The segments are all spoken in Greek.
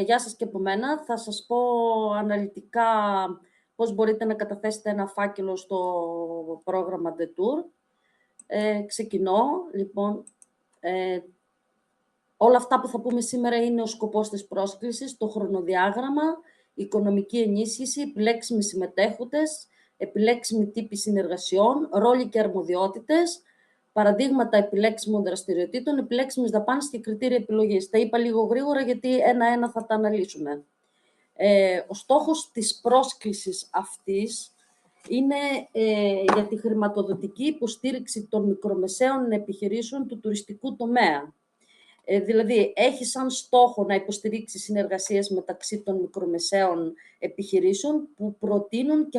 Γεια σας και από μένα. Θα σας πω αναλυτικά πώς μπορείτε να καταθέσετε ένα φάκελο στο πρόγραμμα Detour. Ξεκινώ. Λοιπόν, όλα αυτά που θα πούμε σήμερα είναι ο σκοπός της πρόσκλησης, το χρονοδιάγραμμα, οικονομική ενίσχυση, επιλέξιμοι συμμετέχοντες, επιλέξιμοι τύποι συνεργασιών, ρόλοι και αρμοδιότητες, παραδείγματα επιλέξιμων δραστηριοτήτων, επιλέξιμες δαπάνες και κριτήρια επιλογής. Τα είπα λίγο γρήγορα γιατί ένα-ένα θα τα αναλύσουμε. Ο στόχος της πρόσκλησης αυτής είναι για τη χρηματοδοτική υποστήριξη των μικρομεσαίων επιχειρήσεων του τουριστικού τομέα. Δηλαδή, έχει σαν στόχο να υποστηρίξει συνεργασίες μεταξύ των μικρομεσαίων επιχειρήσεων που προτείνουν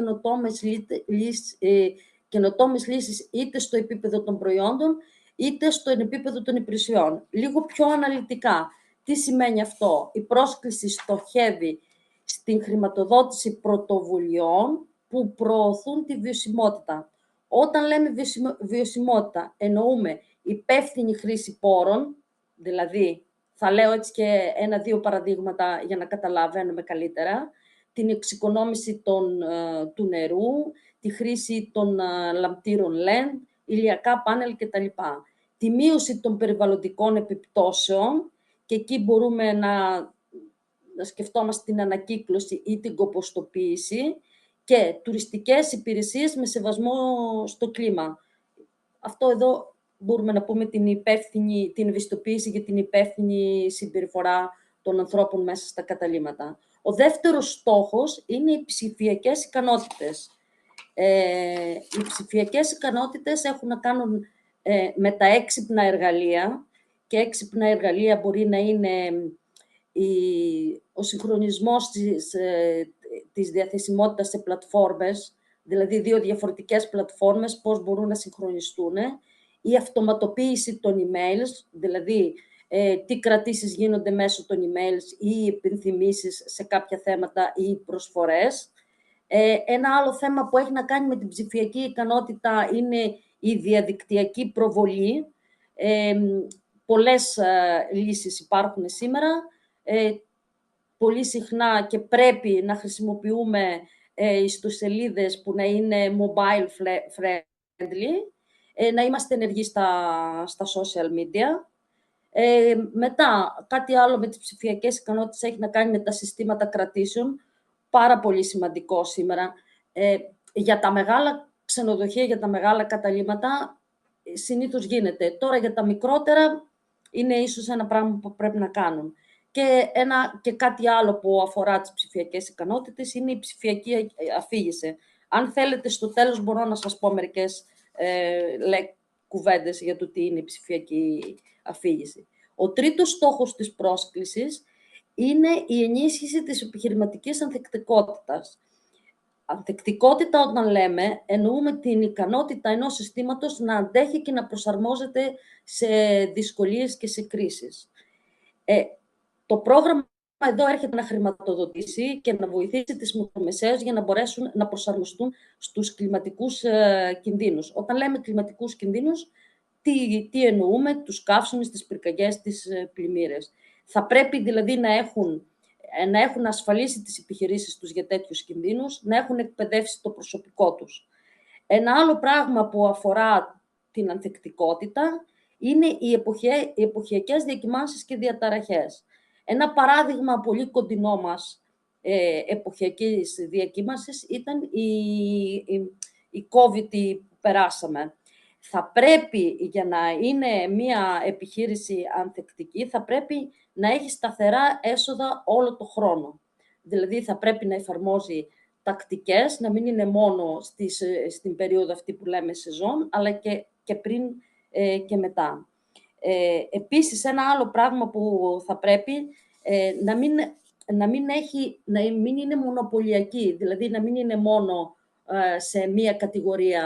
καινοτόμες λύσεις είτε στο επίπεδο των προϊόντων, είτε στο επίπεδο των υπηρεσιών. Λίγο πιο αναλυτικά, τι σημαίνει αυτό? Η πρόσκληση στοχεύει στην χρηματοδότηση πρωτοβουλειών που προωθούν τη βιωσιμότητα. Όταν λέμε βιωσιμότητα, εννοούμε υπεύθυνη χρήση πόρων, δηλαδή, θα λέω έτσι και ένα-δύο παραδείγματα για να καταλαβαίνουμε καλύτερα, την εξοικονόμηση του νερού, τη χρήση των λαμπτήρων LED, ηλιακά πάνελ κτλ. Τη μείωση των περιβαλλοντικών επιπτώσεων, και εκεί μπορούμε να σκεφτόμαστε την ανακύκλωση ή την κομποστοποίηση, και τουριστικές υπηρεσίες με σεβασμό στο κλίμα. Αυτό εδώ μπορούμε να πούμε την ευαισθητοποίηση για την υπεύθυνη συμπεριφορά των ανθρώπων μέσα στα καταλύματα. Ο δεύτερος στόχος είναι οι ψηφιακές ικανότητες. Οι ψηφιακές ικανότητες έχουν να κάνουν με τα έξυπνα εργαλεία, και έξυπνα εργαλεία μπορεί να είναι ο συγχρονισμός της διαθεσιμότητας σε πλατφόρμες, δηλαδή δύο διαφορετικές πλατφόρμες, πώς μπορούν να συγχρονιστούν, η αυτοματοποίηση των emails, δηλαδή τι κρατήσεις γίνονται μέσω των emails ή υπενθυμίσεις σε κάποια θέματα ή προσφορές. Ένα άλλο θέμα που έχει να κάνει με την ψηφιακή ικανότητα είναι η διαδικτυακή προβολή. Πολλές λύσεις υπάρχουν σήμερα. Πολύ συχνά και πρέπει να χρησιμοποιούμε ιστοσελίδες που να είναι mobile friendly, να είμαστε ενεργοί στα social media. Μετά, κάτι άλλο με τις ψηφιακές ικανότητες έχει να κάνει με τα συστήματα κρατήσεων, πάρα πολύ σημαντικό σήμερα. Για τα μεγάλα ξενοδοχεία, για τα μεγάλα καταλύματα, συνήθως γίνεται. Τώρα για τα μικρότερα είναι ίσως ένα πράγμα που πρέπει να κάνουν. Και κάτι άλλο που αφορά τις ψηφιακές ικανότητες είναι η ψηφιακή αφήγηση. Αν θέλετε, στο τέλος μπορώ να σας πω μερικές κουβέντες για το τι είναι η ψηφιακή αφήγηση. Ο τρίτος στόχος της πρόσκλησης είναι η ενίσχυση της επιχειρηματικής ανθεκτικότητας. Ανθεκτικότητα, όταν λέμε, εννοούμε την ικανότητα ενός συστήματος να αντέχει και να προσαρμόζεται σε δυσκολίες και σε κρίσεις. Το πρόγραμμα εδώ έρχεται να χρηματοδοτήσει και να βοηθήσει τις μικρομεσαίες για να μπορέσουν να προσαρμοστούν στους κλιματικούς κινδύνους. Όταν λέμε κλιματικούς κινδύνους, τι εννοούμε? Τους καύσονες, τις πυρκαγιές, τις πλημμύρες. Θα πρέπει δηλαδή να έχουν ασφαλίσει τις επιχειρήσεις τους για τέτοιους κινδύνους, να έχουν εκπαιδεύσει το προσωπικό τους. Ένα άλλο πράγμα που αφορά την ανθεκτικότητα είναι οι εποχιακές διακυμάνσεις και διαταραχές. Ένα παράδειγμα πολύ κοντινό μας εποχιακής διακύμανσης ήταν η COVID που περάσαμε. Θα πρέπει, για να είναι μια επιχείρηση ανθεκτική, θα πρέπει να έχει σταθερά έσοδα όλο το χρόνο. Δηλαδή θα πρέπει να εφαρμόζει τακτικές, να μην είναι μόνο στην περίοδο αυτή που λέμε σεζόν, αλλά και πριν και μετά. Επίσης, ένα άλλο πράγμα που θα πρέπει να μην είναι μονοπωλιακή, δηλαδή να μην είναι μόνο σε μία κατηγορία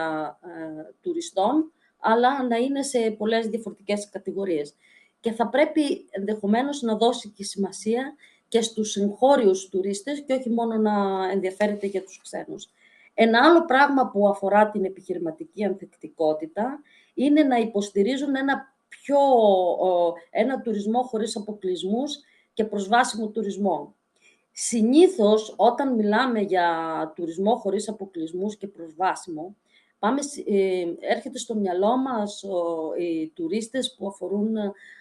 τουριστών, αλλά να είναι σε πολλές διαφορετικές κατηγορίες. Και θα πρέπει ενδεχομένως να δώσει και σημασία και στους εγχώριους τουρίστες και όχι μόνο να ενδιαφέρεται για τους ξένους. Ένα άλλο πράγμα που αφορά την επιχειρηματική ανθεκτικότητα είναι να υποστηρίζουν ένα τουρισμό χωρίς αποκλεισμούς και προσβάσιμο τουρισμό. Συνήθως, όταν μιλάμε για τουρισμό χωρίς αποκλεισμούς και προσβάσιμο, έρχεται στο μυαλό μας οι τουρίστες που αφορούν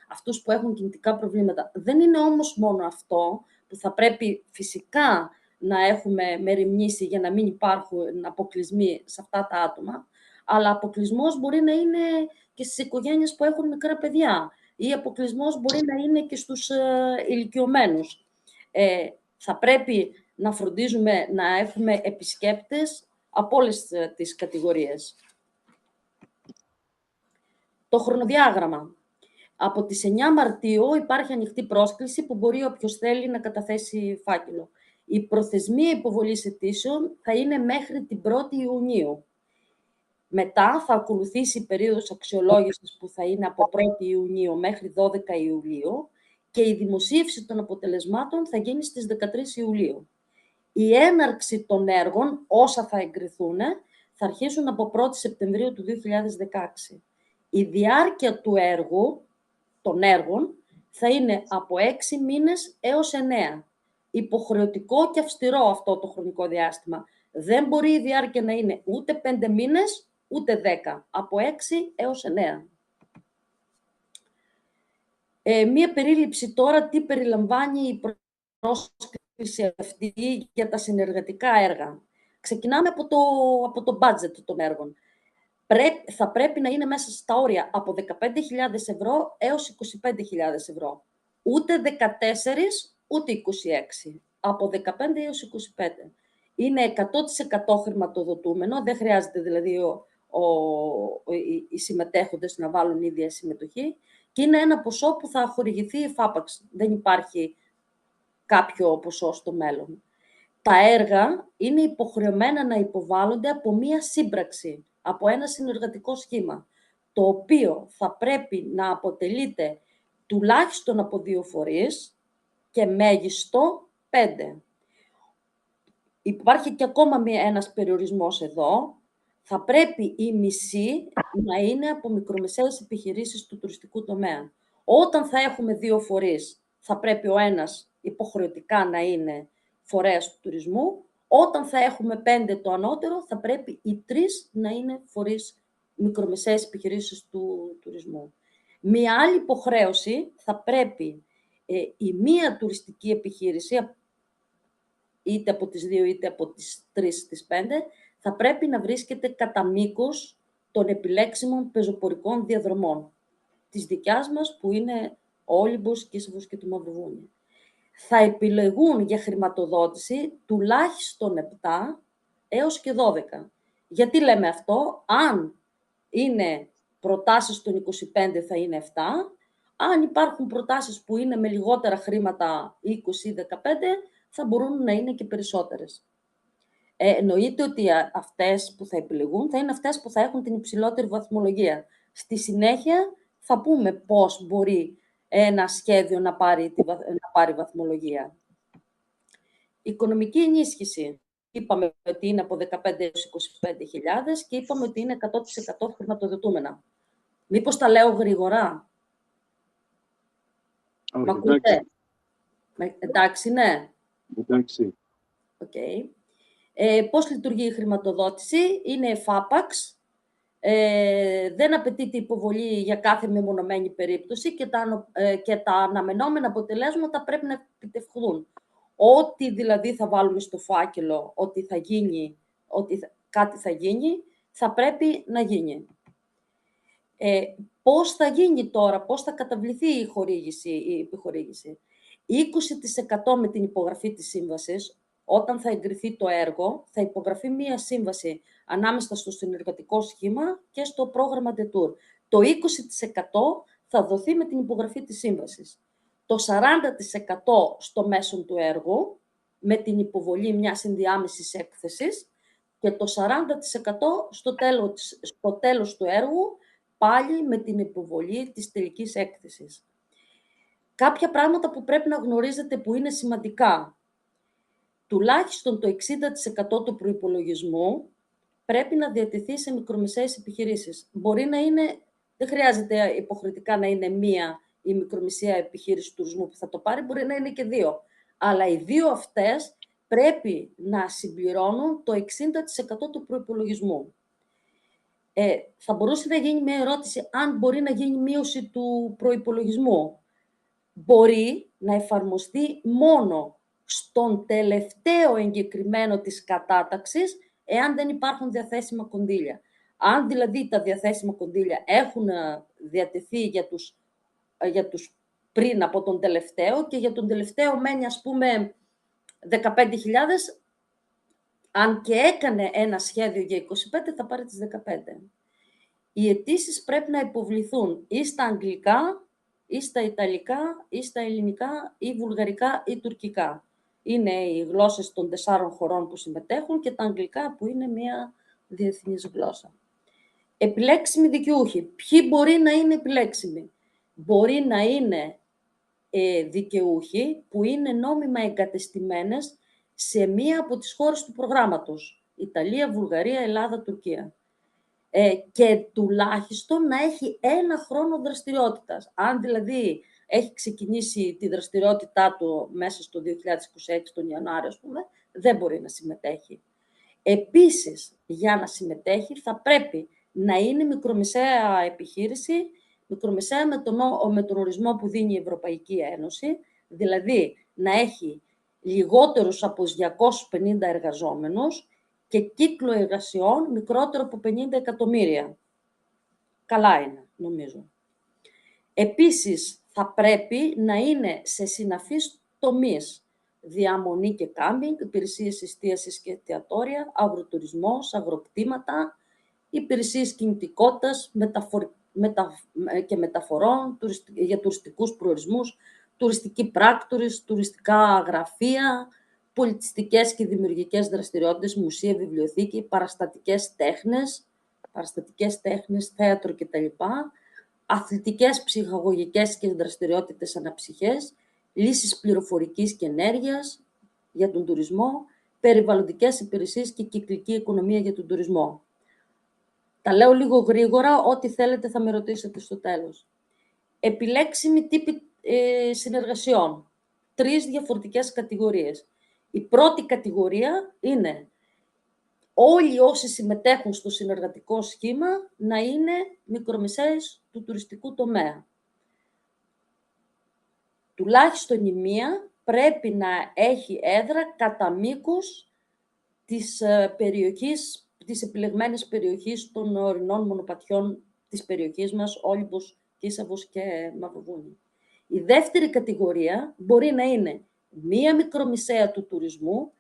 αυτούς που έχουν κινητικά προβλήματα. Δεν είναι όμως μόνο αυτό που θα πρέπει φυσικά να έχουμε μεριμνήσει για να μην υπάρχουν αποκλεισμοί σε αυτά τα άτομα, αλλά αποκλεισμός μπορεί να είναι και στις οικογένειες που έχουν μικρά παιδιά ή αποκλεισμός μπορεί να είναι και στους ηλικιωμένους. Θα πρέπει να φροντίζουμε να έχουμε επισκέπτες από όλες τις κατηγορίες. Το χρονοδιάγραμμα. Από τις 9 Μαρτίου υπάρχει ανοιχτή πρόσκληση που μπορεί όποιος θέλει να καταθέσει φάκελο. Η προθεσμία υποβολής αιτήσεων θα είναι μέχρι την 1η Ιουνίου. Μετά θα ακολουθήσει η περίοδος αξιολόγησης που θα είναι από 1η Ιουνίου μέχρι 12 Ιουλίου και η δημοσίευση των αποτελεσμάτων θα γίνει στις 13 Ιουλίου. Η έναρξη των έργων, όσα θα εγκριθούν, θα αρχίσουν από 1η Σεπτεμβρίου του 2016. Η διάρκεια των έργων θα είναι από 6 μήνες έως 9. Υποχρεωτικό και αυστηρό αυτό το χρονικό διάστημα. Δεν μπορεί η διάρκεια να είναι ούτε 5 μήνες, ούτε 10. Από 6 έως 9. Μία περίληψη τώρα τι περιλαμβάνει η πρόσκληση αυτή για τα συνεργατικά έργα. Ξεκινάμε από το budget των έργων. Θα πρέπει να είναι μέσα στα όρια από 15.000 ευρώ έως 25.000 ευρώ. Ούτε 14, ούτε 26. Από 15 έως 25. Είναι 100% χρηματοδοτούμενο, δεν χρειάζεται δηλαδή οι συμμετέχοντες να βάλουν ίδια συμμετοχή και είναι ένα ποσό που θα χορηγηθεί εφάπαξ. Δεν υπάρχει κάποιο ποσό στο μέλλον. Τα έργα είναι υποχρεωμένα να υποβάλλονται από μία σύμπραξη, από ένα συνεργατικό σχήμα, το οποίο θα πρέπει να αποτελείται τουλάχιστον από 2 φορείς και μέγιστο 5. Υπάρχει και ακόμα ένας περιορισμός εδώ. Θα πρέπει η μισή να είναι από μικρομεσαίες επιχειρήσεις του τουριστικού τομέα. Όταν θα έχουμε 2 φορείς, θα πρέπει ο ένας υποχρεωτικά να είναι φορέας του τουρισμού. Όταν θα έχουμε 5 το ανώτερο, θα πρέπει οι 3 να είναι φορείς μικρομεσαίες επιχειρήσεις του τουρισμού. Μία άλλη υποχρέωση θα πρέπει η μία τουριστική επιχείρηση, είτε από τις 2 είτε από τις 3 στις 5, θα πρέπει να βρίσκεται κατά μήκος των επιλέξιμων πεζοπορικών διαδρομών της δικιάς μας, που είναι ο Όλυμπος, Κίσαβος και το Μαυροβούνιο. Θα επιλεγούν για χρηματοδότηση τουλάχιστον 7 έως και 12. Γιατί λέμε αυτό? Αν είναι προτάσεις των 25 θα είναι 7. Αν υπάρχουν προτάσεις που είναι με λιγότερα χρήματα 20 ή 15, θα μπορούν να είναι και περισσότερες. Εννοείται ότι αυτές που θα επιλεγούν θα είναι αυτές που θα έχουν την υψηλότερη βαθμολογία. Στη συνέχεια θα πούμε πώς μπορεί ένα σχέδιο να πάρει βαθμολογία. Οικονομική ενίσχυση. Είπαμε ότι είναι από 15 έως 25.000 και είπαμε ότι είναι 100% χρηματοδοτούμενα. Μήπως τα λέω γρήγορα? Μ' ακούτε? Εντάξει, ναι. Εντάξει. Okay. Πώς λειτουργεί η χρηματοδότηση? Είναι εφάπαξ. Δεν απαιτείται υποβολή για κάθε μεμονωμένη περίπτωση και τα αναμενόμενα αποτελέσματα πρέπει να επιτευχθούν. Ό,τι δηλαδή θα βάλουμε στο φάκελο, ότι κάτι θα γίνει, θα πρέπει να γίνει. Πώς θα γίνει τώρα, πώς θα καταβληθεί η επιχορήγηση? 20% με την υπογραφή της σύμβασης. Όταν θα εγκριθεί το έργο, θα υπογραφεί μία σύμβαση ανάμεσα στο συνεργατικό σχήμα και στο πρόγραμμα Detour. Το 20% θα δοθεί με την υπογραφή της σύμβασης. Το 40% στο μέσον του έργου, με την υποβολή μιας ενδιάμεσης έκθεσης, και το 40% στο τέλος του έργου, πάλι με την υποβολή της τελικής έκθεσης. Κάποια πράγματα που πρέπει να γνωρίζετε που είναι σημαντικά. Τουλάχιστον το 60% του προϋπολογισμού πρέπει να διατεθεί σε μικρομεσαίες επιχειρήσεις. Μπορεί να είναι, δεν χρειάζεται υποχρεωτικά να είναι μία η μικρομεσαία επιχείρηση τουρισμού που θα το πάρει, μπορεί να είναι και 2. Αλλά οι 2 αυτές πρέπει να συμπληρώνουν το 60% του προϋπολογισμού. Θα μπορούσε να γίνει μια ερώτηση αν μπορεί να γίνει μείωση του προϋπολογισμού. Μπορεί να εφαρμοστεί μόνο στον τελευταίο εγκεκριμένο της κατάταξης, εάν δεν υπάρχουν διαθέσιμα κονδύλια. Αν δηλαδή τα διαθέσιμα κονδύλια έχουν διατεθεί για τους πριν από τον τελευταίο και για τον τελευταίο μένει, ας πούμε, 15.000, αν και έκανε ένα σχέδιο για 25, θα πάρει τις 15. Οι αιτήσεις πρέπει να υποβληθούν ή στα αγγλικά, ή στα ιταλικά, ή στα ελληνικά, ή βουλγαρικά, ή τουρκικά. Είναι οι γλώσσες των 4 χωρών που συμμετέχουν και τα αγγλικά που είναι μια διεθνής γλώσσα. Επιλέξιμοι δικαιούχοι. Ποιοι μπορεί να είναι επιλέξιμοι? Μπορεί να είναι δικαιούχοι που είναι νόμιμα εγκατεστημένες σε μία από τις χώρες του προγράμματος. Ιταλία, Βουλγαρία, Ελλάδα, Τουρκία. Και τουλάχιστον να έχει 1 χρόνο δραστηριότητας. Αν δηλαδή έχει ξεκινήσει τη δραστηριότητά του μέσα στο 2026, τον Ιανουάριο, ας πούμε, δεν μπορεί να συμμετέχει. Επίσης, για να συμμετέχει θα πρέπει να είναι μικρομεσαία επιχείρηση, μικρομεσαία με τον ορισμό που δίνει η Ευρωπαϊκή Ένωση, δηλαδή να έχει λιγότερους από 250 εργαζόμενους και κύκλο εργασιών μικρότερο από 50 εκατομμύρια. Καλά είναι, νομίζω. Επίσης, θα πρέπει να είναι σε συναφείς τομείς. Διαμονή και κάμπινγκ, υπηρεσίες εστίασης και εστιατόρια, αγροτουρισμός, αγροκτήματα, υπηρεσίες κινητικότητας και μεταφορών για τουριστικούς προορισμούς, τουριστικοί πράκτορες, τουριστικά γραφεία, πολιτιστικές και δημιουργικές δραστηριότητες, μουσεία, βιβλιοθήκη, παραστατικές τέχνες, θέατρο κτλ. Αθλητικές, ψυχαγωγικές και δραστηριότητες αναψυχές, λύσεις πληροφορικής και ενέργειας για τον τουρισμό, περιβαλλοντικές υπηρεσίες και κυκλική οικονομία για τον τουρισμό. Τα λέω λίγο γρήγορα, ό,τι θέλετε θα με ρωτήσετε στο τέλος. Επιλέξιμοι τύποι συνεργασιών. 3 διαφορετικές κατηγορίες. Η πρώτη κατηγορία είναι όλοι όσοι συμμετέχουν στο συνεργατικό σχήμα να είναι μικρομεσαίες του τουριστικού τομέα. Τουλάχιστον η μία πρέπει να έχει έδρα κατά μήκος της περιοχής, της επιλεγμένης περιοχής των ορεινών μονοπατιών της περιοχής μας, Όλυμπος, Κίσαβος και Μαυροβούνι. Η δεύτερη κατηγορία μπορεί να είναι μία μικρομεσαία του τουρισμού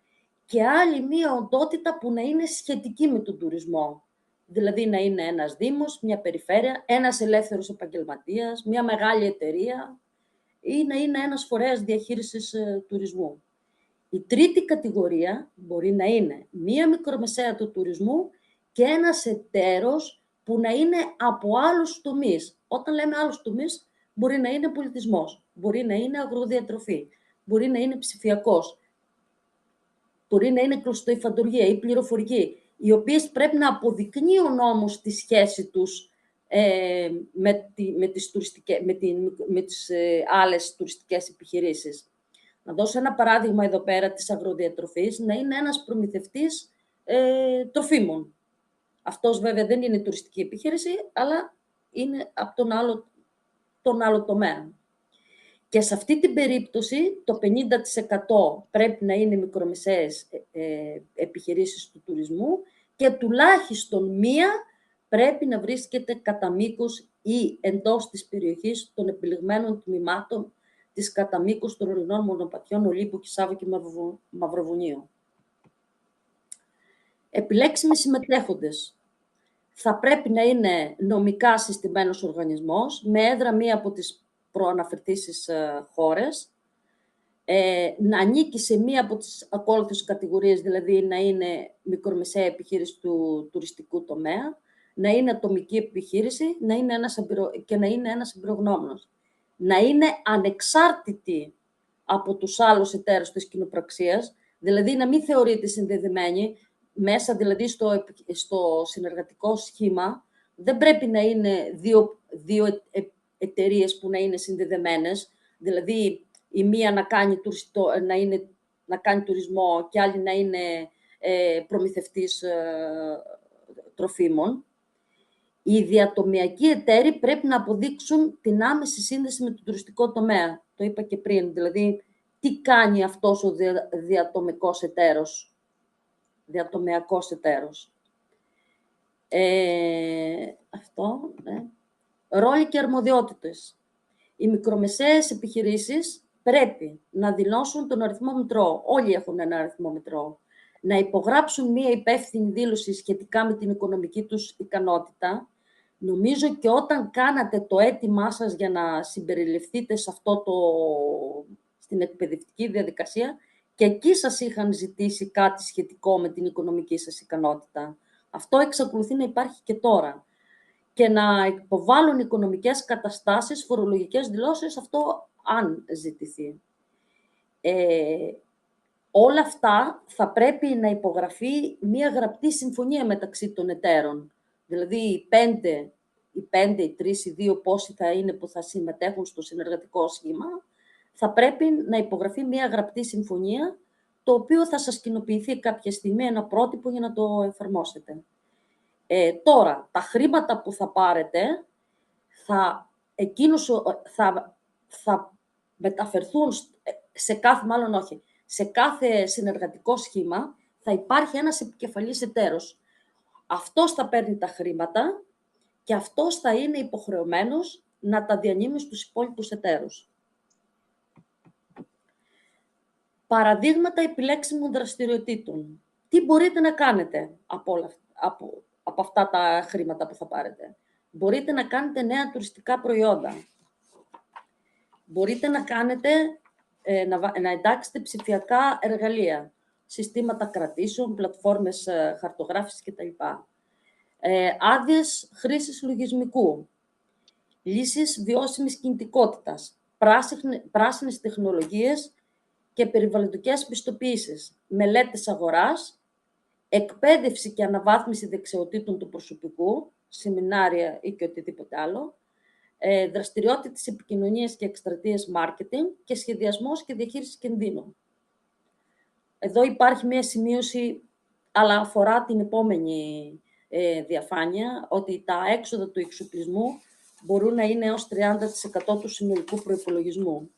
και άλλη μία οντότητα που να είναι σχετική με τον τουρισμό. Δηλαδή να είναι ένας δήμος, μια περιφέρεια, ένας ελεύθερος επαγγελματίας, μια μεγάλη εταιρεία ή να είναι ένας φορέας διαχείρισης τουρισμού. Η τρίτη κατηγορία μπορεί να είναι μία μικρομεσαία του τουρισμού και ένας εταίρος που να είναι από άλλους τομείς. Όταν λέμε άλλους τομείς, μπορεί να είναι πολιτισμός, μπορεί να είναι αγροδιατροφή, μπορεί να είναι ψηφιακός, μπορεί να είναι κλωστοϊφαντουργία ή πληροφορική, οι οποίες πρέπει να αποδεικνύει ο νόμος τη σχέση τους με τις άλλες τουριστικές επιχειρήσεις. Να δώσω ένα παράδειγμα εδώ πέρα της αγροδιατροφής, να είναι ένας προμηθευτής τροφίμων. Αυτός βέβαια δεν είναι τουριστική επιχείρηση, αλλά είναι από τον άλλο τομέα. Και σε αυτή την περίπτωση το 50% πρέπει να είναι μικρομεσαίες επιχειρήσεις του τουρισμού και τουλάχιστον μία πρέπει να βρίσκεται κατά μήκος ή εντός της περιοχής των επιλεγμένων τμήματων της κατά μήκος των ορεινών μονοπατιών Ολύμπου, Κισάβου και Μαυροβουνίου. Επιλέξιμοι συμμετέχοντες. Θα πρέπει να είναι νομικά συστημένος οργανισμός, με έδρα μία από τις προαναφερθήσεις χώρες, να ανήκει σε μία από τις ακόλουθες κατηγορίες, δηλαδή να είναι μικρομεσαία επιχείρηση του τουριστικού τομέα, να είναι ατομική επιχείρηση και να είναι ένας εμπειρογνώμονας. Να είναι ανεξάρτητη από τους άλλους εταίρους της κοινοπραξίας, δηλαδή να μην θεωρείται συνδεδεμένη, μέσα δηλαδή στο συνεργατικό σχήμα, δεν πρέπει να είναι δύο εταιρείες που να είναι συνδεδεμένες, δηλαδή η μία να κάνει τουρισμό και άλλη να είναι προμηθευτής τροφίμων. Οι διατομιακοί εταίροι πρέπει να αποδείξουν την άμεση σύνδεση με τον τουριστικό τομέα. Το είπα και πριν, δηλαδή τι κάνει αυτός ο διατομιακός εταίρος. Αυτό, ναι. Ρόλοι και αρμοδιότητες. Οι μικρομεσαίες επιχειρήσεις πρέπει να δηλώσουν τον αριθμό μητρώου. Όλοι έχουν ένα αριθμό μητρώου. Να υπογράψουν μία υπεύθυνη δήλωση σχετικά με την οικονομική τους ικανότητα. Νομίζω και όταν κάνατε το αίτημά σας για να συμπεριληφθείτε σε στην εκπαιδευτική διαδικασία, και εκεί σας είχαν ζητήσει κάτι σχετικό με την οικονομική σας ικανότητα. Αυτό εξακολουθεί να υπάρχει και τώρα. Και να υποβάλουν οικονομικές καταστάσεις, φορολογικές δηλώσεις, αυτό αν ζητηθεί. Όλα αυτά θα πρέπει να υπογραφεί μία γραπτή συμφωνία μεταξύ των εταίρων. Δηλαδή, οι 5, οι 3, οι 2, πόσοι θα είναι που θα συμμετέχουν στο συνεργατικό σχήμα, θα πρέπει να υπογραφεί μία γραπτή συμφωνία, το οποίο θα σας κοινοποιηθεί κάποια στιγμή, ένα πρότυπο για να το εφαρμόσετε. Τώρα, τα χρήματα που θα πάρετε θα μεταφερθούν σε κάθε συνεργατικό σχήμα θα υπάρχει ένας επικεφαλής εταίρος. Αυτός θα παίρνει τα χρήματα και αυτός θα είναι υποχρεωμένος να τα διανύμει στους υπόλοιπους εταίρους. Παραδείγματα επιλέξιμων δραστηριοτήτων. Τι μπορείτε να κάνετε από αυτά τα χρήματα που θα πάρετε? Μπορείτε να κάνετε νέα τουριστικά προϊόντα. Μπορείτε να εντάξετε ψηφιακά εργαλεία, συστήματα κρατήσεων, πλατφόρμες χαρτογράφησης κτλ. Άδειες χρήσης λογισμικού, λύσεις βιώσιμης κινητικότητας, πράσινες τεχνολογίες και περιβαλλοντικές πιστοποιήσεις, μελέτες αγοράς, εκπαίδευση και αναβάθμιση δεξιοτήτων του προσωπικού, σεμινάρια ή και οτιδήποτε άλλο, δραστηριότητες επικοινωνίας και εκστρατείες marketing και σχεδιασμός και διαχείριση κινδύνων. Εδώ υπάρχει μια σημείωση, αλλά αφορά την επόμενη διαφάνεια, ότι τα έξοδα του εξοπλισμού μπορούν να είναι έως 30% του συνολικού προϋπολογισμού.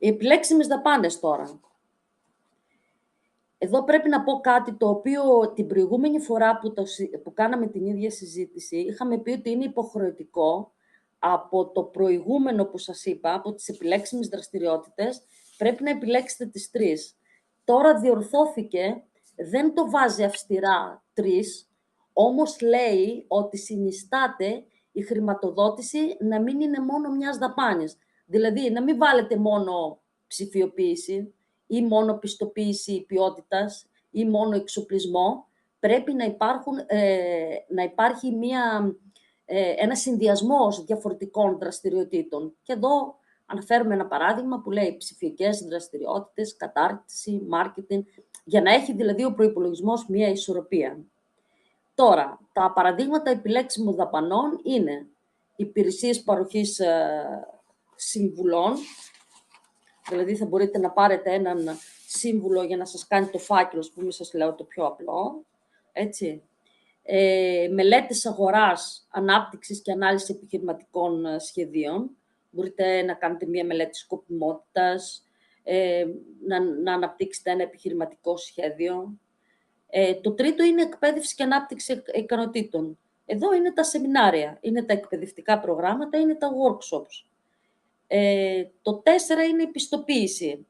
Οι επιλέξιμες δαπάνες τώρα. Εδώ πρέπει να πω κάτι το οποίο την προηγούμενη φορά που κάναμε την ίδια συζήτηση, είχαμε πει ότι είναι υποχρεωτικό από το προηγούμενο που σας είπα, από τις επιλέξιμες δραστηριότητες, πρέπει να επιλέξετε τις 3. Τώρα διορθώθηκε, δεν το βάζει αυστηρά 3, όμως λέει ότι συνιστάται η χρηματοδότηση να μην είναι μόνο μιας δαπάνης. Δηλαδή, να μην βάλετε μόνο ψηφιοποίηση ή μόνο πιστοποίηση ποιότητας ή μόνο εξοπλισμό. Πρέπει να υπάρχει ένα συνδυασμός διαφορετικών δραστηριοτήτων. Και εδώ αναφέρουμε ένα παράδειγμα που λέει ψηφιακές δραστηριότητες, κατάρτιση, marketing, για να έχει δηλαδή ο προϋπολογισμός μία ισορροπία. Τώρα, τα παραδείγματα επιλέξιμων δαπανών είναι υπηρεσίες παροχής συμβουλών, δηλαδή θα μπορείτε να πάρετε έναν σύμβουλο για να σας κάνει το φάκελο, που σας λέω το πιο απλό, έτσι. Μελέτες αγοράς, ανάπτυξης και ανάλυση επιχειρηματικών σχεδίων. Μπορείτε να κάνετε μία μελέτη σκοπιμότητας, να αναπτύξετε ένα επιχειρηματικό σχέδιο. Το τρίτο είναι εκπαίδευση και ανάπτυξη ικανοτήτων. Εδώ είναι τα σεμινάρια, είναι τα εκπαιδευτικά προγράμματα, είναι τα workshops. Το 4 είναι η πιστοποίηση.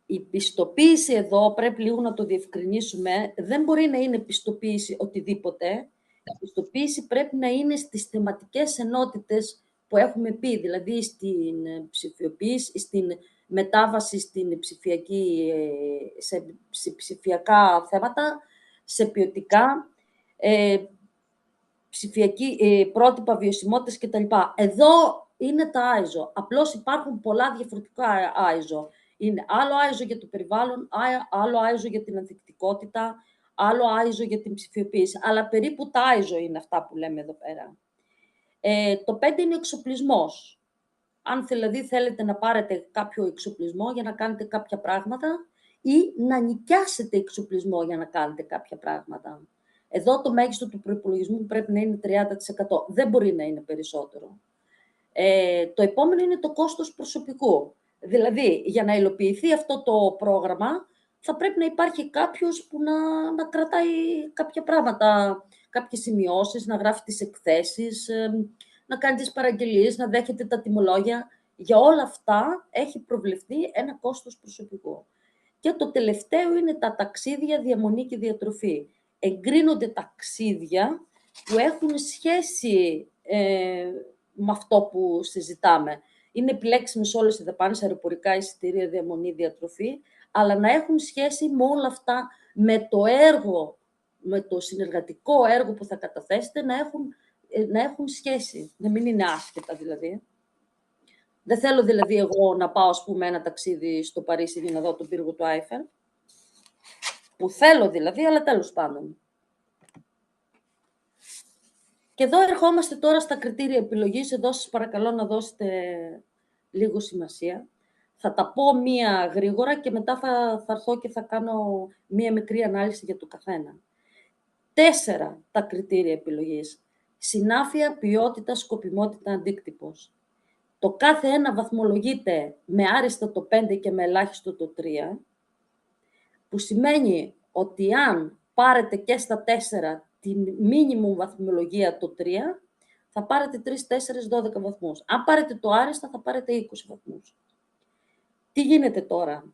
Η πιστοποίηση εδώ, πρέπει λίγο να το διευκρινίσουμε, δεν μπορεί να είναι πιστοποίηση οτιδήποτε. Η πιστοποίηση πρέπει να είναι στις θεματικές ενότητες που έχουμε πει, δηλαδή στην ψηφιοποίηση, στην μετάβαση σε ψηφιακά θέματα, σε ποιοτικά, πρότυπα βιωσιμότητας κτλ. Εδώ είναι τα ISO. Απλώς υπάρχουν πολλά διαφορετικά ISO. Είναι άλλο ISO για το περιβάλλον, άλλο ISO για την ανθεκτικότητα, άλλο ISO για την ψηφιοποίηση, αλλά περίπου τα ISO είναι αυτά που λέμε εδώ πέρα. Το 5 είναι εξοπλισμός. Αν δηλαδή θέλετε να πάρετε κάποιο εξοπλισμό για να κάνετε κάποια πράγματα ή να νοικιάσετε εξοπλισμό για να κάνετε κάποια πράγματα. Εδώ το μέγιστο του προϋπολογισμού πρέπει να είναι 30%. Δεν μπορεί να είναι περισσότερο. Το επόμενο είναι το κόστος προσωπικού. Δηλαδή, για να υλοποιηθεί αυτό το πρόγραμμα, θα πρέπει να υπάρχει κάποιος που να κρατάει κάποια πράγματα, κάποιες σημειώσεις, να γράφει τις εκθέσεις, να κάνει τις παραγγελίες, να δέχεται τα τιμολόγια. Για όλα αυτά έχει προβλεφθεί ένα κόστος προσωπικού. Και το τελευταίο είναι τα ταξίδια, διαμονή και διατροφή. Εγκρίνονται ταξίδια που έχουν σχέση με αυτό που συζητάμε. Είναι επιλέξιμες όλες οι δαπάνες, αεροπορικά, εισιτήρια, διαμονή, διατροφή, αλλά να έχουν σχέση με όλα αυτά, με το έργο, με το συνεργατικό έργο που θα καταθέσετε, να έχουν σχέση, να μην είναι άσχετα δηλαδή. Δεν θέλω δηλαδή εγώ να πάω, ας πούμε, ένα ταξίδι στο Παρίσι για να δω τον πύργο του Άιφελ, που θέλω δηλαδή, αλλά τέλος πάντων. Και εδώ ερχόμαστε τώρα στα κριτήρια επιλογής. Εδώ σας παρακαλώ να δώσετε λίγο σημασία. Θα τα πω μία γρήγορα και μετά θα έρθω και θα κάνω μία μικρή ανάλυση για το καθένα. 4 τα κριτήρια επιλογής. Συνάφεια, ποιότητα, σκοπιμότητα, αντίκτυπος. Το κάθε ένα βαθμολογείται με άριστα το 5 και με ελάχιστο το 3, που σημαίνει ότι αν πάρετε και στα 4 την μίνιμουμ βαθμολογία το 3, θα πάρετε 3, 4, 12 βαθμούς. Αν πάρετε το άριστα, θα πάρετε 20 βαθμούς. Τι γίνεται τώρα?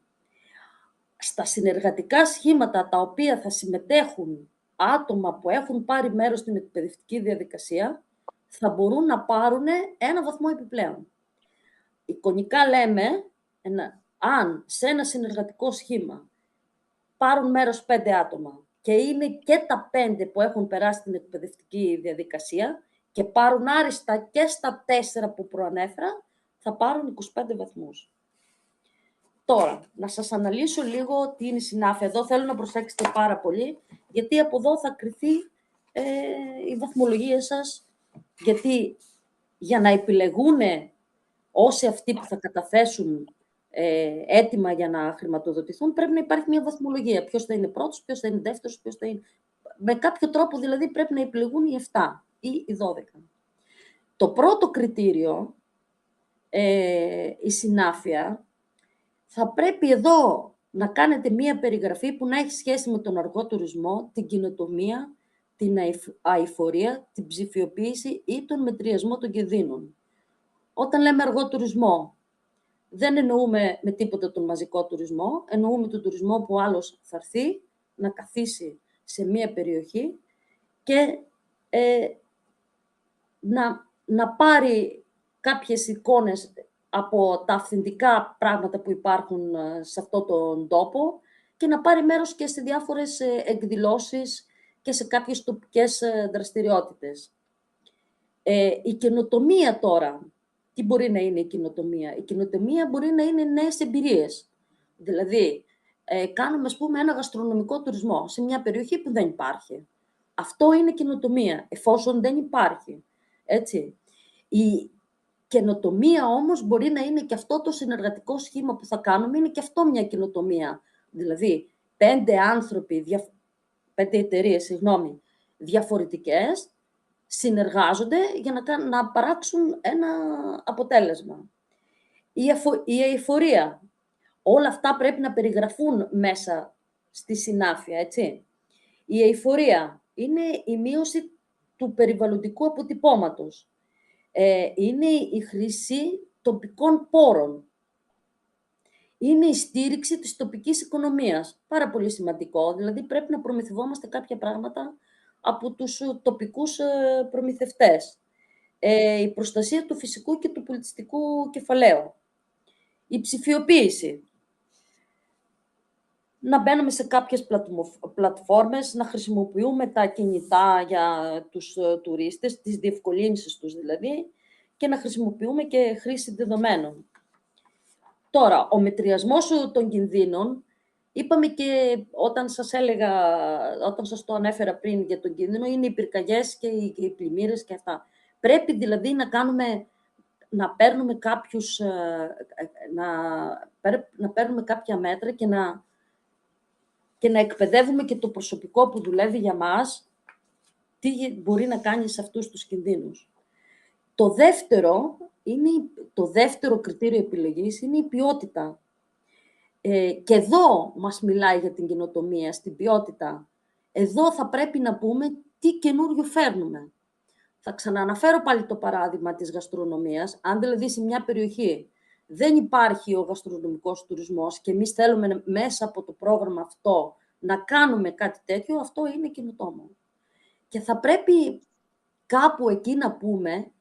Στα συνεργατικά σχήματα τα οποία θα συμμετέχουν άτομα που έχουν πάρει μέρος στην εκπαιδευτική διαδικασία, θα μπορούν να πάρουν ένα βαθμό επιπλέον. Εικονικά λέμε, αν σε ένα συνεργατικό σχήμα πάρουν μέρος 5 άτομα και είναι και τα 5 που έχουν περάσει την εκπαιδευτική διαδικασία και πάρουν άριστα και στα 4 που προανέφερα, θα πάρουν 25 βαθμούς. Τώρα, να σας αναλύσω λίγο τι είναι η συνάφεια. Εδώ θέλω να προσέξετε πάρα πολύ, γιατί από εδώ θα κριθεί η βαθμολογία σας, γιατί για να επιλεγούν όσοι αυτοί που θα καταθέσουν έτοιμα για να χρηματοδοτηθούν, πρέπει να υπάρχει μια βαθμολογία. Ποιος θα είναι πρώτος, ποιος θα είναι δεύτερος, ποιος θα είναι... Με κάποιο τρόπο δηλαδή πρέπει να επιλεγούν οι 7 ή οι 12. Το πρώτο κριτήριο, η συνάφεια, θα πρέπει εδώ να κάνετε μία περιγραφή που να έχει σχέση με τον αργό τουρισμό, την καινοτομία, την αειφορία, την ψηφιοποίηση ή τον μετριασμό των κινδύνων. Όταν λέμε αργό τουρισμό, δεν εννοούμε με τίποτα τον μαζικό τουρισμό, εννοούμε τον τουρισμό που άλλος θα έρθει να καθίσει σε μία περιοχή και να πάρει κάποιες εικόνες από τα αυθεντικά πράγματα που υπάρχουν σε αυτόν τον τόπο και να πάρει μέρος και σε διάφορες εκδηλώσεις και σε κάποιες τοπικές δραστηριότητες. Η καινοτομία τώρα, τι μπορεί να είναι η καινοτομία? Η καινοτομία μπορεί να είναι νέες εμπειρίες. Δηλαδή, κάνουμε, ας πούμε, ένα γαστρονομικό τουρισμό σε μια περιοχή που δεν υπάρχει. Αυτό είναι καινοτομία, εφόσον δεν υπάρχει. Έτσι. Η καινοτομία όμως μπορεί να είναι και αυτό το συνεργατικό σχήμα που θα κάνουμε, είναι και αυτό μια καινοτομία. Δηλαδή, 5 εταιρείες, διαφορετικές, συνεργάζονται για να παράξουν ένα αποτέλεσμα. Η αειφορία. Όλα αυτά πρέπει να περιγραφούν μέσα στη συνάφεια, έτσι. Η αειφορία είναι η μείωση του περιβαλλοντικού αποτυπώματος. Είναι η χρήση τοπικών πόρων. Είναι η στήριξη της τοπικής οικονομίας. Πάρα πολύ σημαντικό. Δηλαδή πρέπει να προμηθευόμαστε κάποια πράγματα από τους τοπικούς προμηθευτές. Η προστασία του φυσικού και του πολιτιστικού κεφαλαίου. Η ψηφιοποίηση. Να μπαίνουμε σε κάποιες πλατφόρμες, να χρησιμοποιούμε τα κινητά για τους τουρίστες, τις διευκολύνσεις τους δηλαδή, και να χρησιμοποιούμε και χρήση δεδομένων. Τώρα, ο μετριασμός των κινδύνων Είπαμε και όταν σας το ανέφερα πριν για τον κίνδυνο, είναι οι πυρκαγιές και οι πλημμύρες και αυτά. Πρέπει δηλαδή να παίρνουμε να παίρνουμε κάποια μέτρα και να εκπαιδεύουμε και το προσωπικό που δουλεύει για μας τι μπορεί να κάνει σε αυτούς τους κινδύνους. Το δεύτερο κριτήριο επιλογής είναι η ποιότητα. Και εδώ μας μιλάει για την καινοτομία, στην ποιότητα. Εδώ θα πρέπει να πούμε τι καινούριο φέρνουμε. Θα ξανααναφέρω πάλι το παράδειγμα της γαστρονομίας. Αν δηλαδή σε μια περιοχή δεν υπάρχει ο γαστρονομικός τουρισμός και εμείς θέλουμε μέσα από το πρόγραμμα αυτό να κάνουμε κάτι τέτοιο, αυτό είναι καινοτόμο. Και θα πρέπει κάπου εκεί να πούμε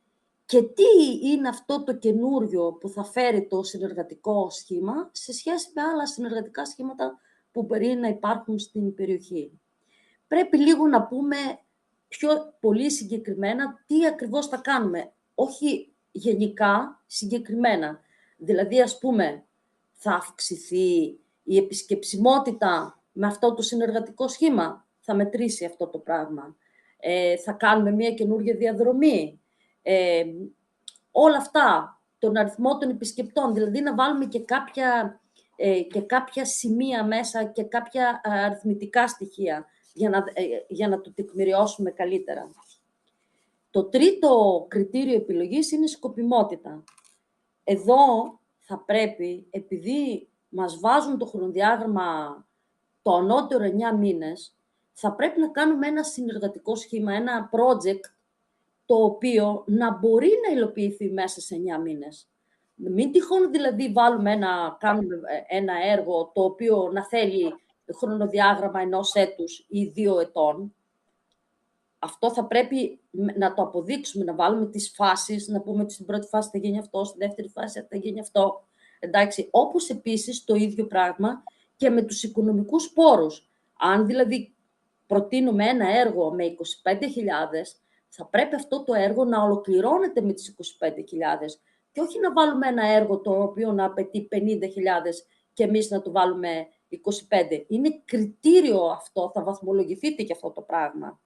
και τι είναι αυτό το καινούριο που θα φέρει το συνεργατικό σχήμα σε σχέση με άλλα συνεργατικά σχήματα που μπορεί να υπάρχουν στην περιοχή. Πρέπει λίγο να πούμε πιο πολύ συγκεκριμένα τι ακριβώς θα κάνουμε. Όχι γενικά, συγκεκριμένα. Δηλαδή, ας πούμε, θα αυξηθεί η επισκεψιμότητα με αυτό το συνεργατικό σχήμα. Θα μετρήσει αυτό το πράγμα. Θα κάνουμε μια καινούργια διαδρομή. Όλα αυτά, τον αριθμό των επισκεπτών, δηλαδή να βάλουμε και κάποια σημεία μέσα και κάποια αριθμητικά στοιχεία για να το τεκμηριώσουμε καλύτερα. Το τρίτο κριτήριο επιλογής είναι η σκοπιμότητα. Εδώ θα πρέπει, επειδή μας βάζουν το χρονοδιάγραμμα το ανώτερο 9 μήνες, θα πρέπει να κάνουμε ένα συνεργατικό σχήμα, ένα project, το οποίο να μπορεί να υλοποιηθεί μέσα σε 9 μήνες. Μην τυχόν δηλαδή κάνουμε ένα έργο το οποίο να θέλει χρονοδιάγραμμα 1 έτους ή 2 ετών. Αυτό θα πρέπει να το αποδείξουμε, να βάλουμε τις φάσεις, να πούμε ότι στην πρώτη φάση θα γίνει αυτό, στη δεύτερη φάση θα γίνει αυτό. Εντάξει, όπως επίσης το ίδιο πράγμα και με τους οικονομικούς πόρους. Αν δηλαδή προτείνουμε ένα έργο με 25.000, θα πρέπει αυτό το έργο να ολοκληρώνεται με τις 25.000 και όχι να βάλουμε ένα έργο το οποίο να απαιτεί 50.000 και εμείς να το βάλουμε 25. Είναι κριτήριο αυτό, θα βαθμολογηθείτε και αυτό το πράγμα.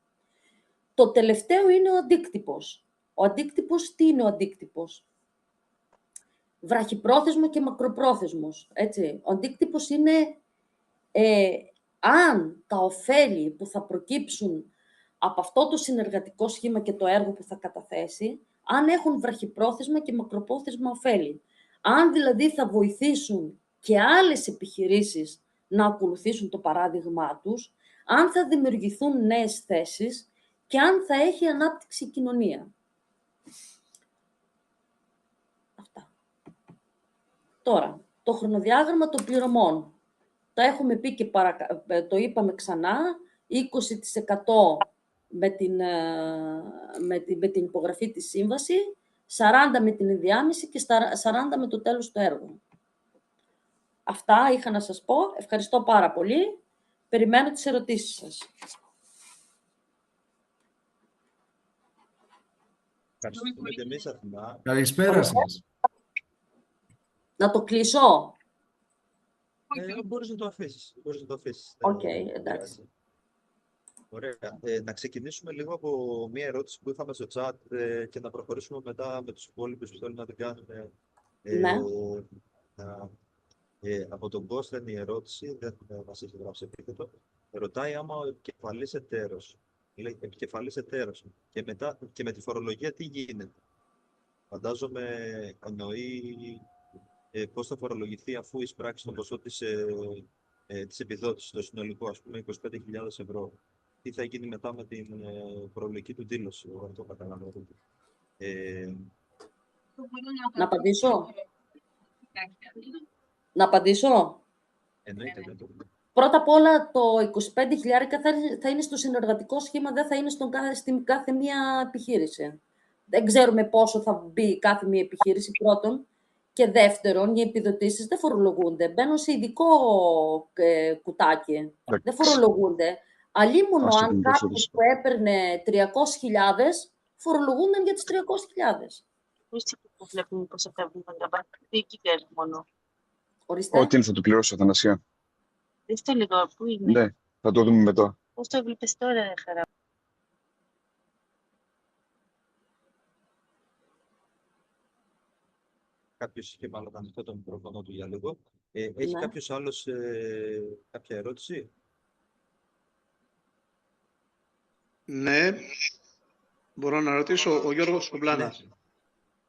Το τελευταίο είναι ο αντίκτυπος. Ο αντίκτυπος, τι είναι ο αντίκτυπος? Βραχυπρόθεσμο και μακροπρόθεσμος. Έτσι. Ο αντίκτυπος είναι αν τα ωφέλη που θα προκύψουν από αυτό το συνεργατικό σχήμα και το έργο που θα καταθέσει, αν έχουν βραχυπρόθεσμα και μακροπρόθεσμα ωφέλη. Αν δηλαδή θα βοηθήσουν και άλλες επιχειρήσεις να ακολουθήσουν το παράδειγμά τους, αν θα δημιουργηθούν νέες θέσεις και αν θα έχει ανάπτυξη η κοινωνία. Αυτά. Τώρα, το χρονοδιάγραμμα των πληρωμών. Το έχουμε πει και το είπαμε ξανά, 20% με την υπογραφή της σύμβαση, 40% με την ενδιάμεση και 40% με το τέλος του έργου. Αυτά είχα να σας πω. Ευχαριστώ πάρα πολύ. Περιμένω τις ερωτήσεις σας. Ευχαριστούμε και εμείς, Αθηνά. Καλησπέρα σας. Να το κλείσω. Μπορείς να το αφήσεις. Οκ, εντάξει. Ωραία. Να ξεκινήσουμε λίγο από μία ερώτηση που είχαμε στο chat και να προχωρήσουμε μετά με τους υπόλοιπους που θέλουν να την κάνουν. Ναι. Από τον Κώστα είναι η ερώτηση, δεν μας έχει γράψει επίθετο. Ρωτάει άμα ο επικεφαλής εταίρος, λέει επικεφαλής εταίρος, και με τη φορολογία τι γίνεται. Φαντάζομαι εννοεί πώς θα φορολογηθεί αφού εισπράξει το ποσό της επιδότησης, το συνολικό, ας πούμε, 25.000 ευρώ. Τι θα γίνει μετά με την φορολογική του δήλωση, αν το καταλαβαίνω. Να απαντήσω. Να απαντήσω. Εννοείται. Πρώτα απ' όλα, το 25.000 θα είναι στο συνεργατικό σχήμα, δεν θα είναι στην κάθε μία επιχείρηση. Δεν ξέρουμε πόσο θα μπει κάθε μία επιχείρηση, πρώτον. Και δεύτερον, οι επιδοτήσεις δεν φορολογούνται. Μπαίνουν σε ειδικό κουτάκι. Δεν φορολογούνται. Αλλήμωνο αν κάποιος που έπαιρνε 300.000, φορολογούνταν για τις 300.000. Που βλέπουμε πώς θα φεύγουν τα διοικητές μόνο. Ορίστε. Ό,τι είναι θα του πληρώσει, Αθανασία. Δες το λίγο, πού είναι. Ναι, θα το δούμε μετά. Πώς το βλέπεις τώρα, ρε χαρά. Κάποιος είχε μάλλον ανοιχτό το μικρόφωνο του για λίγο. Έχει Ναι. κάποιος άλλος κάποια ερώτηση? Ναι, μπορώ να ρωτήσω. Ο Γιώργος Κομπλάνας.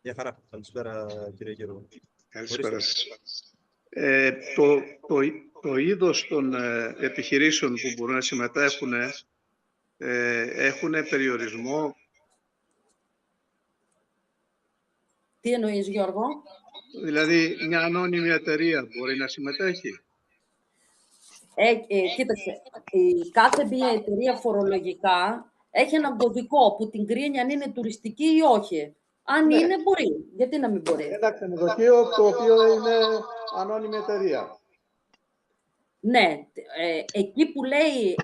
Γεια χαρά. Καλησπέρα, κύριε Γιώργο. Καλησπέρα Ορίστε. σας. Το είδος των επιχειρήσεων που μπορούν να συμμετέχουν έχουν περιορισμό. Τι εννοείς, Γιώργο? Δηλαδή, μια ανώνυμη εταιρεία μπορεί να συμμετέχει. Κοίταξε, η κάθε μία εταιρεία φορολογικά έχει έναν κωδικό που την κρίνει αν είναι τουριστική ή όχι. Αν Ναι. είναι, μπορεί. Γιατί να μην μπορεί. Ένα ξενοδοχείο το οποίο είναι ανώνυμη εταιρεία. Ναι, εκεί που λέει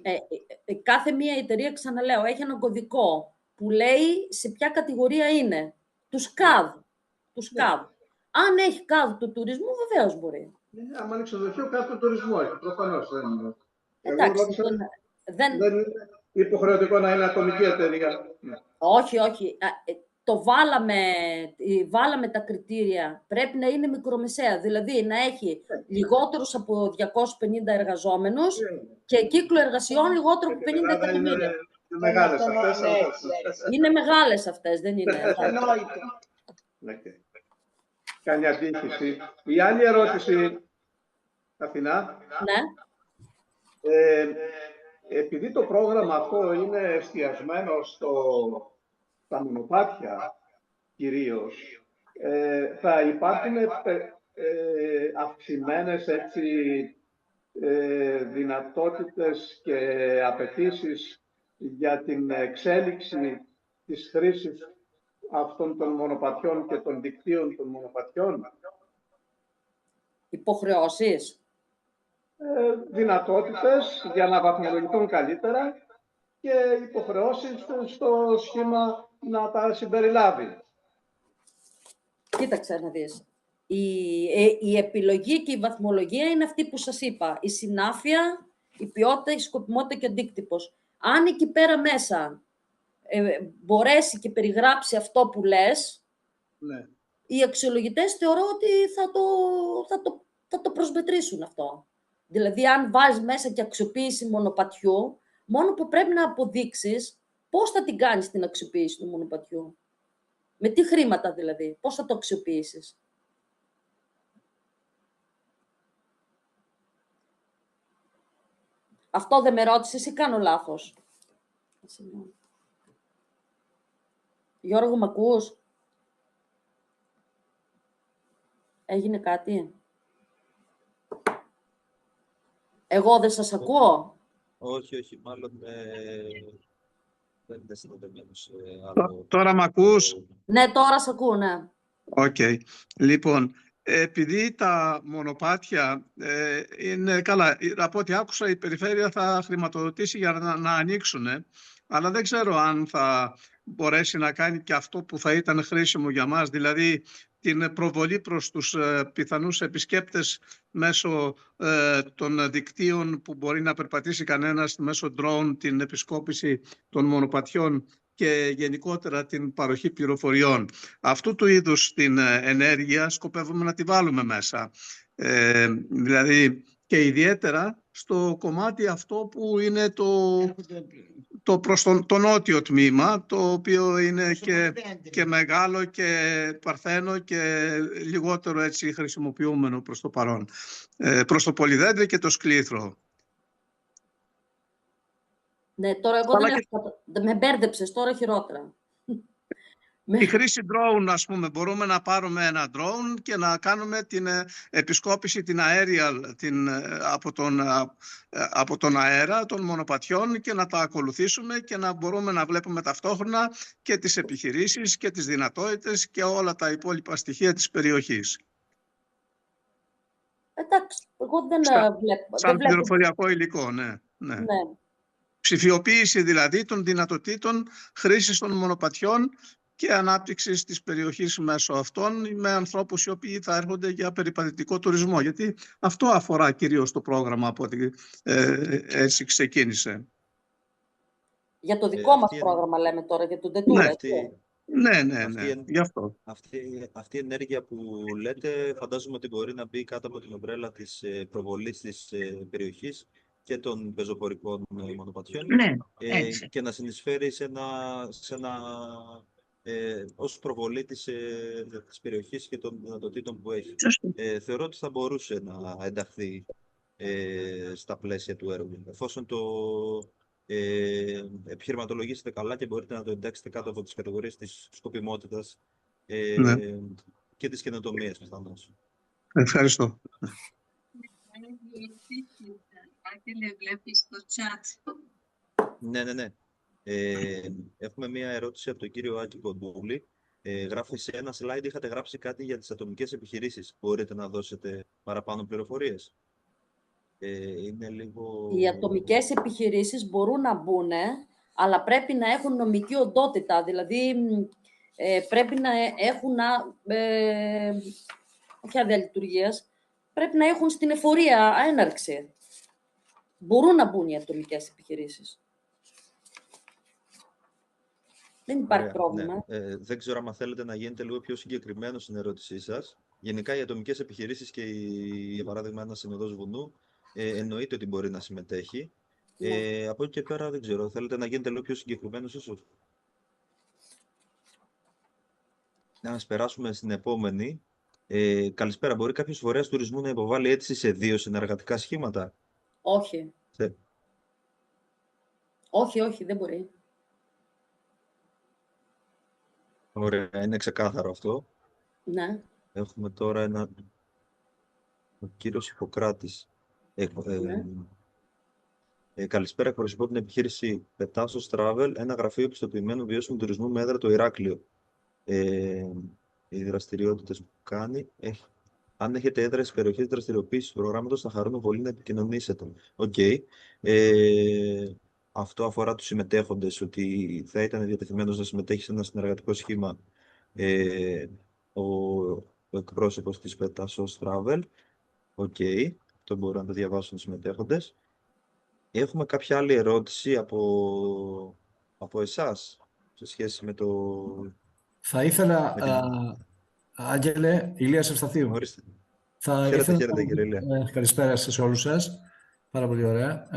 κάθε μία εταιρεία, ξαναλέω, έχει έναν κωδικό που λέει σε ποια κατηγορία είναι. Τους ΚΑΔ. Τους ΚΑΔ. Αν έχει ΚΑΔ του τουρισμού, βεβαίως μπορεί. Αν είναι ξενοδοχείο, κάθε τουρισμό έχει. Προφανώς δεν είναι. Εντάξει, δεν... Δεν είναι υποχρεωτικό να είναι ατομική εταιρεία. Όχι, όχι. Βάλαμε τα κριτήρια. Πρέπει να είναι μικρομεσαία, δηλαδή να έχει λιγότερους από 250 εργαζόμενους και κύκλο εργασιών λιγότερο από 50 εκατομμύρια. Είναι μεγάλες αυτές. Είναι μεγάλες αυτές, δεν είναι. Κάνει αντίχηση. Η άλλη ερώτηση, Αθηνά. Ναι. Επειδή το πρόγραμμα αυτό είναι εστιασμένο στα μονοπάτια κυρίως, θα υπάρχουν αυξημένες δυνατότητες και απαιτήσεις για την εξέλιξη της χρήσης αυτών των μονοπατιών και των δικτύων των μονοπατιών. Υποχρεώσεις. Δυνατότητες για να βαθμολογηθούν καλύτερα και υποχρεώσεις στο σχήμα να τα συμπεριλάβει. Κοίταξε να δεις. Η επιλογή και η βαθμολογία είναι αυτή που σας είπα. Η συνάφεια, η ποιότητα, η σκοπιμότητα και ο αντίκτυπος. Αν εκεί πέρα μέσα μπορέσει και περιγράψει αυτό που λες, Ναι. οι αξιολογητές θεωρώ ότι θα το προσμετρήσουν αυτό. Δηλαδή, αν βάζεις μέσα και αξιοποίηση μονοπατιού, μόνο που πρέπει να αποδείξεις πώς θα την κάνεις την αξιοποίηση του μονοπατιού. Με τι χρήματα δηλαδή, πώς θα το αξιοποιήσεις. Αυτό δεν με ρώτησες ή κάνω λάθος. Γιώργο, μ' ακούς? Έγινε κάτι? Εγώ δεν σας ακούω? Όχι, μάλλον δεν είναι συνδεδεμένος άλλο. Τώρα μ' ακούς? Ναι, τώρα σ' ακούω, ναι. Οκ. Λοιπόν, επειδή τα μονοπάτια είναι καλά, από ό,τι άκουσα η περιφέρεια θα χρηματοδοτήσει για να ανοίξουν, αλλά δεν ξέρω αν θα μπορέσει να κάνει και αυτό που θα ήταν χρήσιμο για μας, δηλαδή την προβολή προς τους πιθανούς επισκέπτες μέσω των δικτύων που μπορεί να περπατήσει κανένας μέσω drone, την επισκόπηση των μονοπατιών και γενικότερα την παροχή πληροφοριών. Αυτού του είδους την ενέργεια σκοπεύουμε να τη βάλουμε μέσα. Δηλαδή και ιδιαίτερα στο κομμάτι αυτό που είναι το προς το νότιο τμήμα, το οποίο είναι και μεγάλο και παρθένο και λιγότερο έτσι χρησιμοποιούμενο προς το παρόν. Προς το Πολυδέντρι και το Σκλήθρο. Ναι, τώρα εγώ δεν με μπέρδεψες, τώρα χειρότερα. Η χρήση drone, ας πούμε, μπορούμε να πάρουμε ένα drone και να κάνουμε την επισκόπηση, την aerial, από τον αέρα των μονοπατιών και να τα ακολουθήσουμε και να μπορούμε να βλέπουμε ταυτόχρονα και τις επιχειρήσεις και τις δυνατότητες και όλα τα υπόλοιπα στοιχεία της περιοχής. Εντάξει, εγώ δεν βλέπω. Σαν πληροφοριακό υλικό, ναι. Ψηφιοποίηση δηλαδή των δυνατοτήτων χρήσης των μονοπατιών και ανάπτυξης της περιοχής μέσω αυτών, με ανθρώπους οι οποίοι θα έρχονται για περιπατητικό τουρισμό. Γιατί αυτό αφορά κυρίως το πρόγραμμα από ότι έτσι ξεκίνησε. Για το δικό μας αυτή πρόγραμμα λέμε τώρα, για τον Detour. Ναι, γι' αυτό. Αυτή η ενέργεια που λέτε, φαντάζομαι ότι μπορεί να μπει κάτω από την ομπρέλα της προβολής της περιοχής και των πεζοπορικών μονοπατιών, Ναι, έτσι. και να συνεισφέρει ως προβολή της περιοχής και των δυνατοτήτων που έχει. Σωστό. Θεωρώ ότι θα μπορούσε να ενταχθεί στα πλαίσια του έργου, εφόσον το επιχειρηματολογήσετε καλά και μπορείτε να το εντάξετε κάτω από τις κατηγορίες της σκοπιμότητας και της καινοτομίας πιθανώς. Ευχαριστώ. Άγγελε, βλέπεις το chat. Ναι. Έχουμε μία ερώτηση από τον κύριο Άκη Κοντούλη. Γράφει σε ένα slide, είχατε γράψει κάτι για τις ατομικές επιχειρήσεις. Μπορείτε να δώσετε παραπάνω πληροφορίες? Είναι λίγο... Οι ατομικές επιχειρήσεις μπορούν να μπουν, αλλά πρέπει να έχουν νομική οντότητα. Δηλαδή, πρέπει να έχουν, όχι άδεια λειτουργίας, πρέπει να έχουν στην εφορία έναρξη. Μπορούν να μπουν οι ατομικές επιχειρήσεις. Δεν υπάρχει πρόβλημα. Ναι. Δεν ξέρω αν θέλετε να γίνετε λίγο πιο συγκεκριμένο στην ερώτησή σας. Γενικά, οι ατομικές επιχειρήσεις και, για παράδειγμα, ένα συνοδός βουνού, εννοείται ότι μπορεί να συμμετέχει. Από εκεί και πέρα δεν ξέρω. Θέλετε να γίνετε λίγο πιο συγκεκριμένος ίσως? Να περάσουμε στην επόμενη. Καλησπέρα. Μπορεί κάποιος φορέας τουρισμού να υποβάλει αίτηση σε 2 συνεργατικά σχήματα? Όχι. Όχι, δεν μπορεί. Ωραία, είναι ξεκάθαρο αυτό. Ναι. Έχουμε τώρα ο κύριος Ιπποκράτης. Καλησπέρα, εκπροσωπώ την επιχείρηση Πετάσος Travel, ένα γραφείο επιστοποιημένου βιώσιμου τουρισμού με έδρα το Ηράκλειο. Οι δραστηριότητες που κάνει, αν έχετε έδρα στις περιοχές δραστηριοποίησης του προγράμματος, θα χαρούμε πολύ να επικοινωνήσετε. Αυτό αφορά τους συμμετέχοντες, ότι θα ήταν διατεθειμένος να συμμετέχει σε ένα συνεργατικό σχήμα ο εκπρόσωπος της Πετάσος Travel. Αυτό μπορούν να το διαβάσουν οι συμμετέχοντες. Έχουμε κάποια άλλη ερώτηση από εσάς σε σχέση με το... Θα ήθελα, Άγγελε, Ηλίας Ευσταθίου. Ορίστε. Χαίρετε κύριε Ηλία. Καλησπέρα σε όλους σας. Πάρα πολύ ωραία.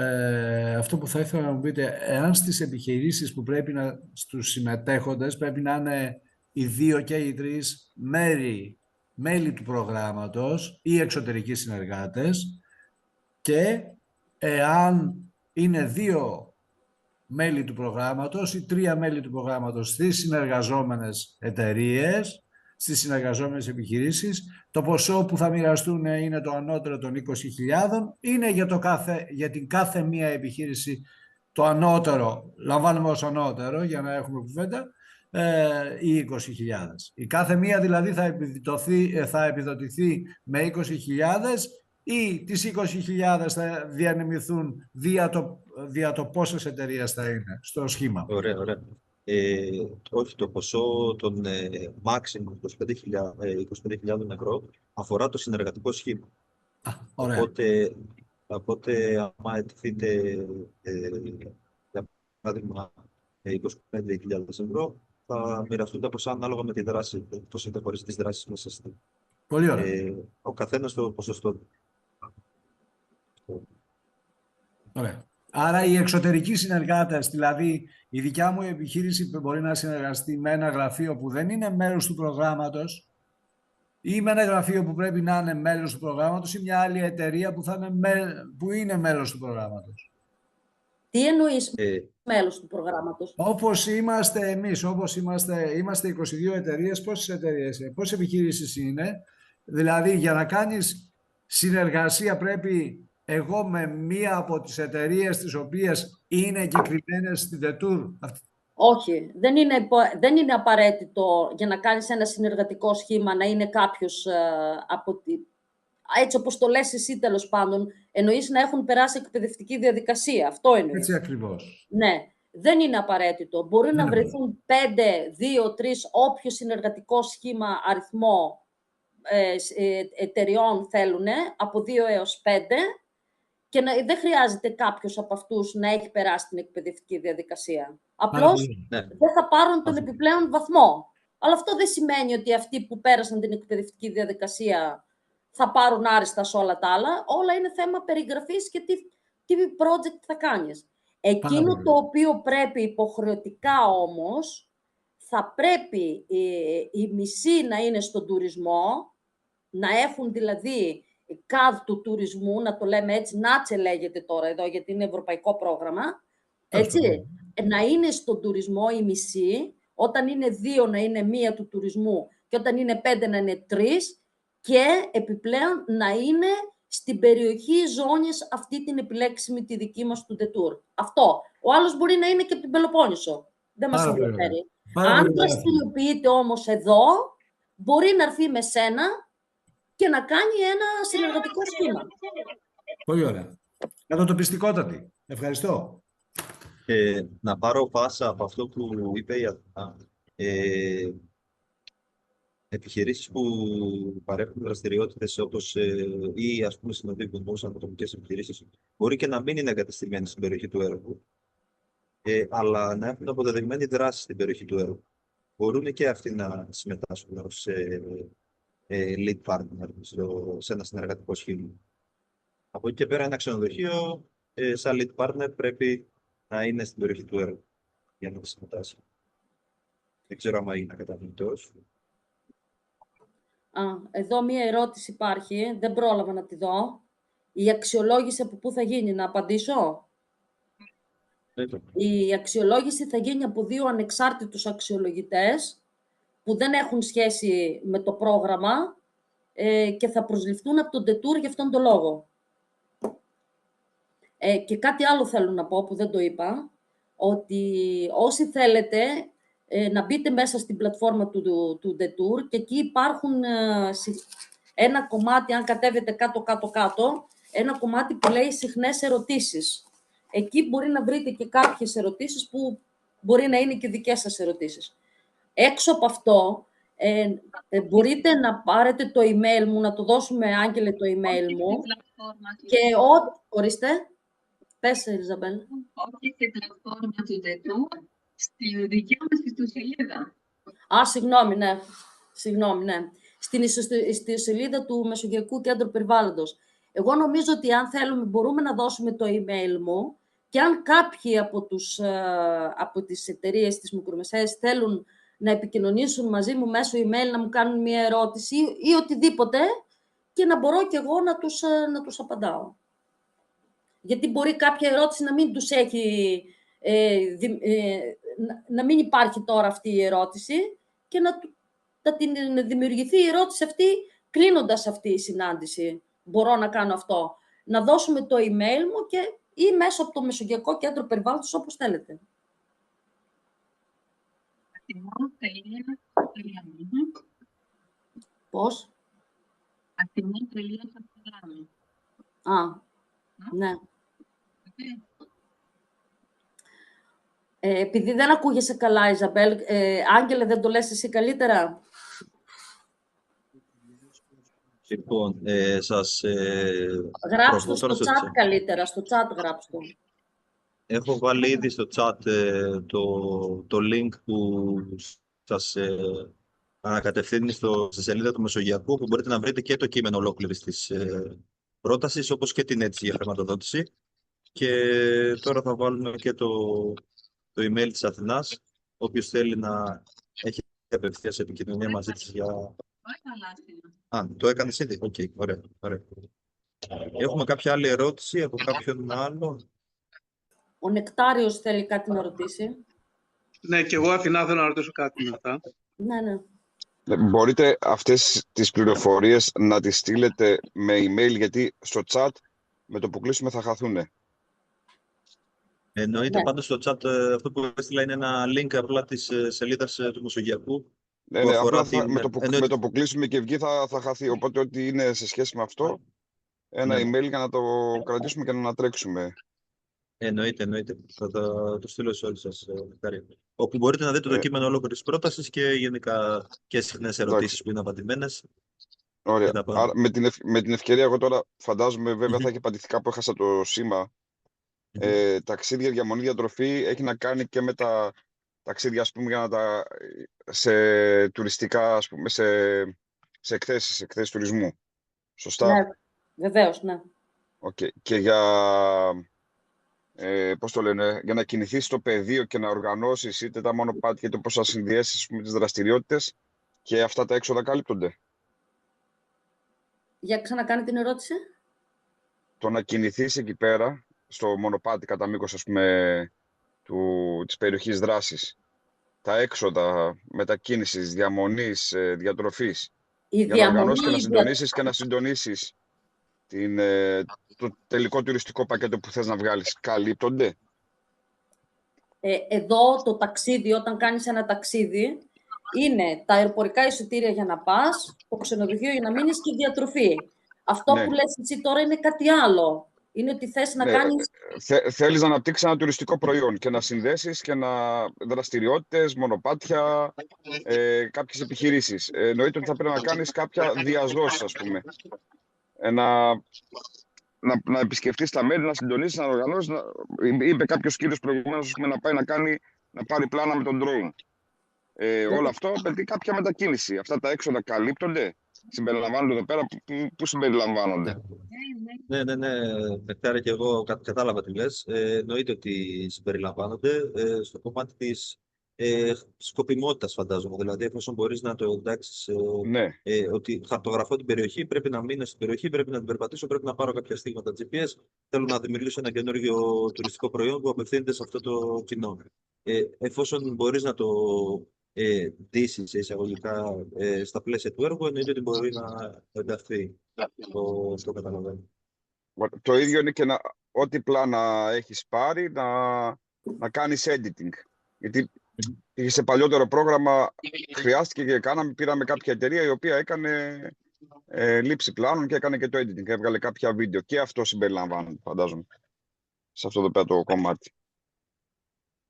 Αυτό που θα ήθελα να μου πείτε, εάν στις επιχειρήσεις που πρέπει στους συμμετέχοντες πρέπει να είναι οι 2 και οι 3 μέλη του προγράμματος ή εξωτερικοί συνεργάτες, και εάν είναι 2 μέλη του προγράμματος ή 3 μέλη του προγράμματος στις συνεργαζόμενες εταιρείες, στις συνεργαζόμενες επιχειρήσεις, το ποσό που θα μοιραστούν είναι το ανώτερο των 20.000, είναι για την κάθε μία επιχείρηση το ανώτερο, λαμβάνουμε ως ανώτερο για να έχουμε κουβέντα, ή 20.000. Η κάθε μία δηλαδή θα επιδοτηθεί με 20.000 ή τις 20.000 θα διανεμηθούν δια το πόσες εταιρείες θα είναι στο σχήμα. Ωραία. Όχι, το ποσό των maximum 25.000 ευρώ αφορά το συνεργατικό σχήμα. Ωραία. Οπότε άμα ετηθείτε για παράδειγμα 25.000 ευρώ, θα μοιραστούν τα ποσά ανάλογα με τη δράση, πώς έχετε χωρίσει τις δράσεις μέσα στην. Πολύ ωραία. Ο καθένας το ποσοστό. Ωραία. Άρα οι εξωτερικοί συνεργάτες, δηλαδή η δικιά μου επιχείρηση που μπορεί να συνεργαστεί με ένα γραφείο που δεν είναι μέρος του προγράμματος ή με ένα γραφείο που πρέπει να είναι μέλος του προγράμματος ή μια άλλη εταιρεία που είναι μέλος του προγράμματος. Τι εννοείς μέλος του προγράμματος? Όπως είμαστε εμείς, είμαστε 22 εταιρείες, πόσες επιχειρήσεις είναι? Δηλαδή για να κάνεις συνεργασία πρέπει εγώ με μία από τις εταιρείες τις οποίες είναι εγκεκριμένες στην Detour. Όχι, δεν είναι απαραίτητο για να κάνεις ένα συνεργατικό σχήμα να είναι κάποιος έτσι όπως το λες εσύ τέλος πάντων, εννοείς να έχουν περάσει εκπαιδευτική διαδικασία. Αυτό εννοείς. Έτσι ακριβώς. Ναι. Δεν είναι απαραίτητο. Μπορεί να βρεθούν 5, 2, 3, όποιο συνεργατικό σχήμα, αριθμό εταιριών θέλουν, από 2 έως 5, και δεν χρειάζεται κάποιος από αυτούς να έχει περάσει την εκπαιδευτική διαδικασία. Απλώς δεν θα πάρουν τον επιπλέον βαθμό. Αλλά αυτό δεν σημαίνει ότι αυτοί που πέρασαν την εκπαιδευτική διαδικασία θα πάρουν άριστα σε όλα τα άλλα. Όλα είναι θέμα περιγραφής και τι project θα κάνεις. Εκείνο το οποίο πρέπει υποχρεωτικά όμως, θα πρέπει οι μισοί να είναι στον τουρισμό, να έχουν δηλαδή ΚΑΔ του τουρισμού, να το λέμε έτσι, ΝΑΤΣΕ λέγεται τώρα εδώ, γιατί είναι ευρωπαϊκό πρόγραμμα, έτσι, να είναι στον τουρισμό οι μισοί, όταν είναι 2 να είναι 1 του τουρισμού και όταν είναι 5 να είναι 3, και επιπλέον να είναι στην περιοχή ζώνης αυτή την επιλέξιμη τη δική μας του Detour. Αυτό. Ο άλλος μπορεί να είναι και από την Πελοπόννησο. Δεν μας ενδιαφέρει. Αν δραστηριοποιείται όμως εδώ, μπορεί να έρθει με σένα και να κάνει ένα συνεργατικό σχήμα. Πολύ ωραία. Κατατοπιστικότατη. Ευχαριστώ. Να πάρω πάσα από αυτό που είπε η Αθηνά. Επιχειρήσεις που παρέχουν δραστηριότητες όπως ή ας πούμε συνοδεύουν ατομικές επιχειρήσεις, μπορεί και να μην είναι εγκατεστημένες στην περιοχή του έργου, αλλά να έχουν αποδεδειγμένη δράση στην περιοχή του έργου. Μπορούν και αυτοί να συμμετάσχουν ως lead partner σε ένα συνεργατικό σχήμα. Από εκεί και πέρα ένα ξενοδοχείο σαν lead partner πρέπει να είναι στην περιοχή του έργου για να συμμετάσχει. Δεν ξέρω αν είναι κατανοητός. Εδώ μία ερώτηση υπάρχει, δεν πρόλαβα να τη δω. Η αξιολόγηση από πού θα γίνει, να απαντήσω? Η αξιολόγηση θα γίνει από 2 ανεξάρτητους αξιολογητές που δεν έχουν σχέση με το πρόγραμμα και θα προσληφθούν από τον Detour για αυτόν τον λόγο. Και κάτι άλλο θέλω να πω που δεν το είπα, ότι όσοι θέλετε να μπείτε μέσα στην πλατφόρμα του Detour και εκεί υπάρχουν ένα κομμάτι, αν κατέβετε κάτω, ένα κομμάτι που λέει συχνές ερωτήσεις. Εκεί μπορεί να βρείτε και κάποιες ερωτήσεις που μπορεί να είναι και δικές σας ερωτήσεις. Έξω από αυτό, μπορείτε να πάρετε το email μου, να το δώσουμε, Άγγελε, το email μου. Και ορίστε, πες, Ελιζαμπέλ. Όχι στην πλατφόρμα του Detour, στη δικιά μας ιστοσελίδα. Συγγνώμη, ναι. Στην ιστοσελίδα του Μεσογειακού Κέντρου Περιβάλλοντος. Εγώ νομίζω ότι αν θέλουμε μπορούμε να δώσουμε το email μου και αν κάποιοι από τις εταιρείες, τις μικρομεσαίες, θέλουν να επικοινωνήσουν μαζί μου μέσω email, να μου κάνουν μια ερώτηση ή οτιδήποτε, και να μπορώ κι εγώ να τους απαντάω. Γιατί μπορεί κάποια ερώτηση να μην τους έχει... να μην υπάρχει τώρα αυτή η ερώτηση και να δημιουργηθεί η ερώτηση αυτή κλείνοντας αυτή η συνάντηση. Μπορώ να κάνω αυτό. Να δώσουμε το email μου ή μέσω από το Μεσογειακό Κέντρο Περιβάλλοντος, όπως θέλετε. Πώς? Ναι. Επειδή δεν ακούγεσαι καλά, Ιζαμπέλ, Άγγελε, δεν το λες εσύ καλύτερα? Λοιπόν, σας... Γράψτε στο chat καλύτερα, στο chat γράψτε. Έχω βάλει ήδη στο chat το link που σας ανακατευθύνει στη σελίδα του Μεσογειακού, που μπορείτε να βρείτε και το κείμενο ολόκληρης της πρότασης, όπως και την αίτηση για χρηματοδότηση. Και τώρα θα βάλουμε και το email της Αθηνάς, όποιος θέλει να έχει απευθείας επικοινωνία μαζί της για... το έκανες ήδη. Οκ, ωραία. Έχουμε κάποια άλλη ερώτηση από κάποιον άλλον? Ο Νεκτάριος θέλει κάτι να ρωτήσει. Ναι, και εγώ, Αθηνά, θέλω να ρωτήσω κάτι μετά. Ναι. Μπορείτε αυτές τις πληροφορίες να τις στείλετε με email, γιατί στο chat με το που κλείσουμε θα χαθούν. Εννοείται, πάντως στο chat αυτό που έστειλα είναι ένα link απλά της σελίδας του Μεσογειακού. Ναι, απλά με το που κλείσουμε και βγει θα χαθεί. Οπότε ό,τι είναι σε σχέση με αυτό, ένα email για να το κρατήσουμε και να ανατρέξουμε. Εννοείται. Θα το στείλω σε όλους σας, Νεκτάρια. Όπου μπορείτε να δείτε το κείμενο ολόκληρης πρότασης και γενικά και συχνές ερωτήσεις που είναι απαντημένες. Ωραία. τα πάντα. Άρα, με την ευκαιρία, εγώ τώρα φαντάζομαι, βέβαια, θα έχει απαντηθεί κάπου, έχασα το σήμα. Ταξίδια, διαμονή, διατροφή έχει να κάνει και με τα ταξίδια, ας πούμε, για να σε τουριστικά, ας πούμε, σε εκθέσεις τουρισμού. Σωστά. Ναι, βεβαίως, ναι. Okay. Και για, πώς το λένε, για να κινηθείς στο πεδίο και να οργανώσεις είτε τα μονοπάτια είτε πώς θα συνδυέσεις με τις δραστηριότητες, και αυτά τα έξοδα καλύπτονται. Για ξανακάνει την ερώτηση. Το να κινηθείς εκεί πέρα, στο μονοπάτι κατά μήκος, ας πούμε, της περιοχής δράσης, τα έξοδα μετακίνησης, διαμονής, διατροφής, για να οργανώσεις και να συντονίσεις το τελικό τουριστικό πακέτο που θες να βγάλεις, καλύπτονται. Εδώ το ταξίδι, όταν κάνεις ένα ταξίδι, είναι τα αεροπορικά εισιτήρια για να πας, το ξενοδοχείο για να μείνεις και η διατροφή. Αυτό που λες εσύ τώρα είναι κάτι άλλο. Είναι ότι θες να κάνεις... Θέλεις να αναπτύξεις ένα τουριστικό προϊόν και να συνδέσεις και δραστηριότητες, μονοπάτια, κάποιες επιχειρήσεις. Εννοείται ότι θα πρέπει να κάνεις κάποια διασδόσεις, ας πούμε. Να επισκεφτείς τα μέρη, να συντονίσεις, να οργανώσεις. Είπε κάποιος κύριος προηγουμένως, να πάει να πάρει πλάνα με τον drone. Όλο αυτό απαιτεί κάποια μετακίνηση. Αυτά τα έξοδα καλύπτονται, συμπεριλαμβάνονται εδώ πέρα, πού συμπεριλαμβάνονται. Ναι, Νεκτάρια, και εγώ κατάλαβα τι λες. Εννοείται ότι συμπεριλαμβάνονται στο κομμάτι της σκοπιμότητας, φαντάζομαι. Δηλαδή, εφόσον μπορείς να το εντάξεις ότι χαρτογραφώ την περιοχή, πρέπει να μείνω στην περιοχή, πρέπει να την περπατήσω, πρέπει να πάρω κάποια στίγματα GPS. Θέλω να δημιουργήσω ένα καινούργιο τουριστικό προϊόν που απευθύνεται σε αυτό το κοινό. Εφόσον μπορείς να το ντύσεις εισαγωγικά στα πλαίσια του έργου, εννοείται ότι μπορεί να ενταχθεί. Το καταλαβαίνω. Το ίδιο είναι και ό,τι πλάνα έχεις πάρει να κάνεις editing. Γιατί σε παλιότερο πρόγραμμα χρειάστηκε και πήραμε κάποια εταιρεία η οποία έκανε λήψη πλάνων και έκανε και το editing. Έβγαλε κάποια βίντεο και αυτό συμπεριλαμβάνεται, φαντάζομαι, σε αυτό το πέρα το κομμάτι.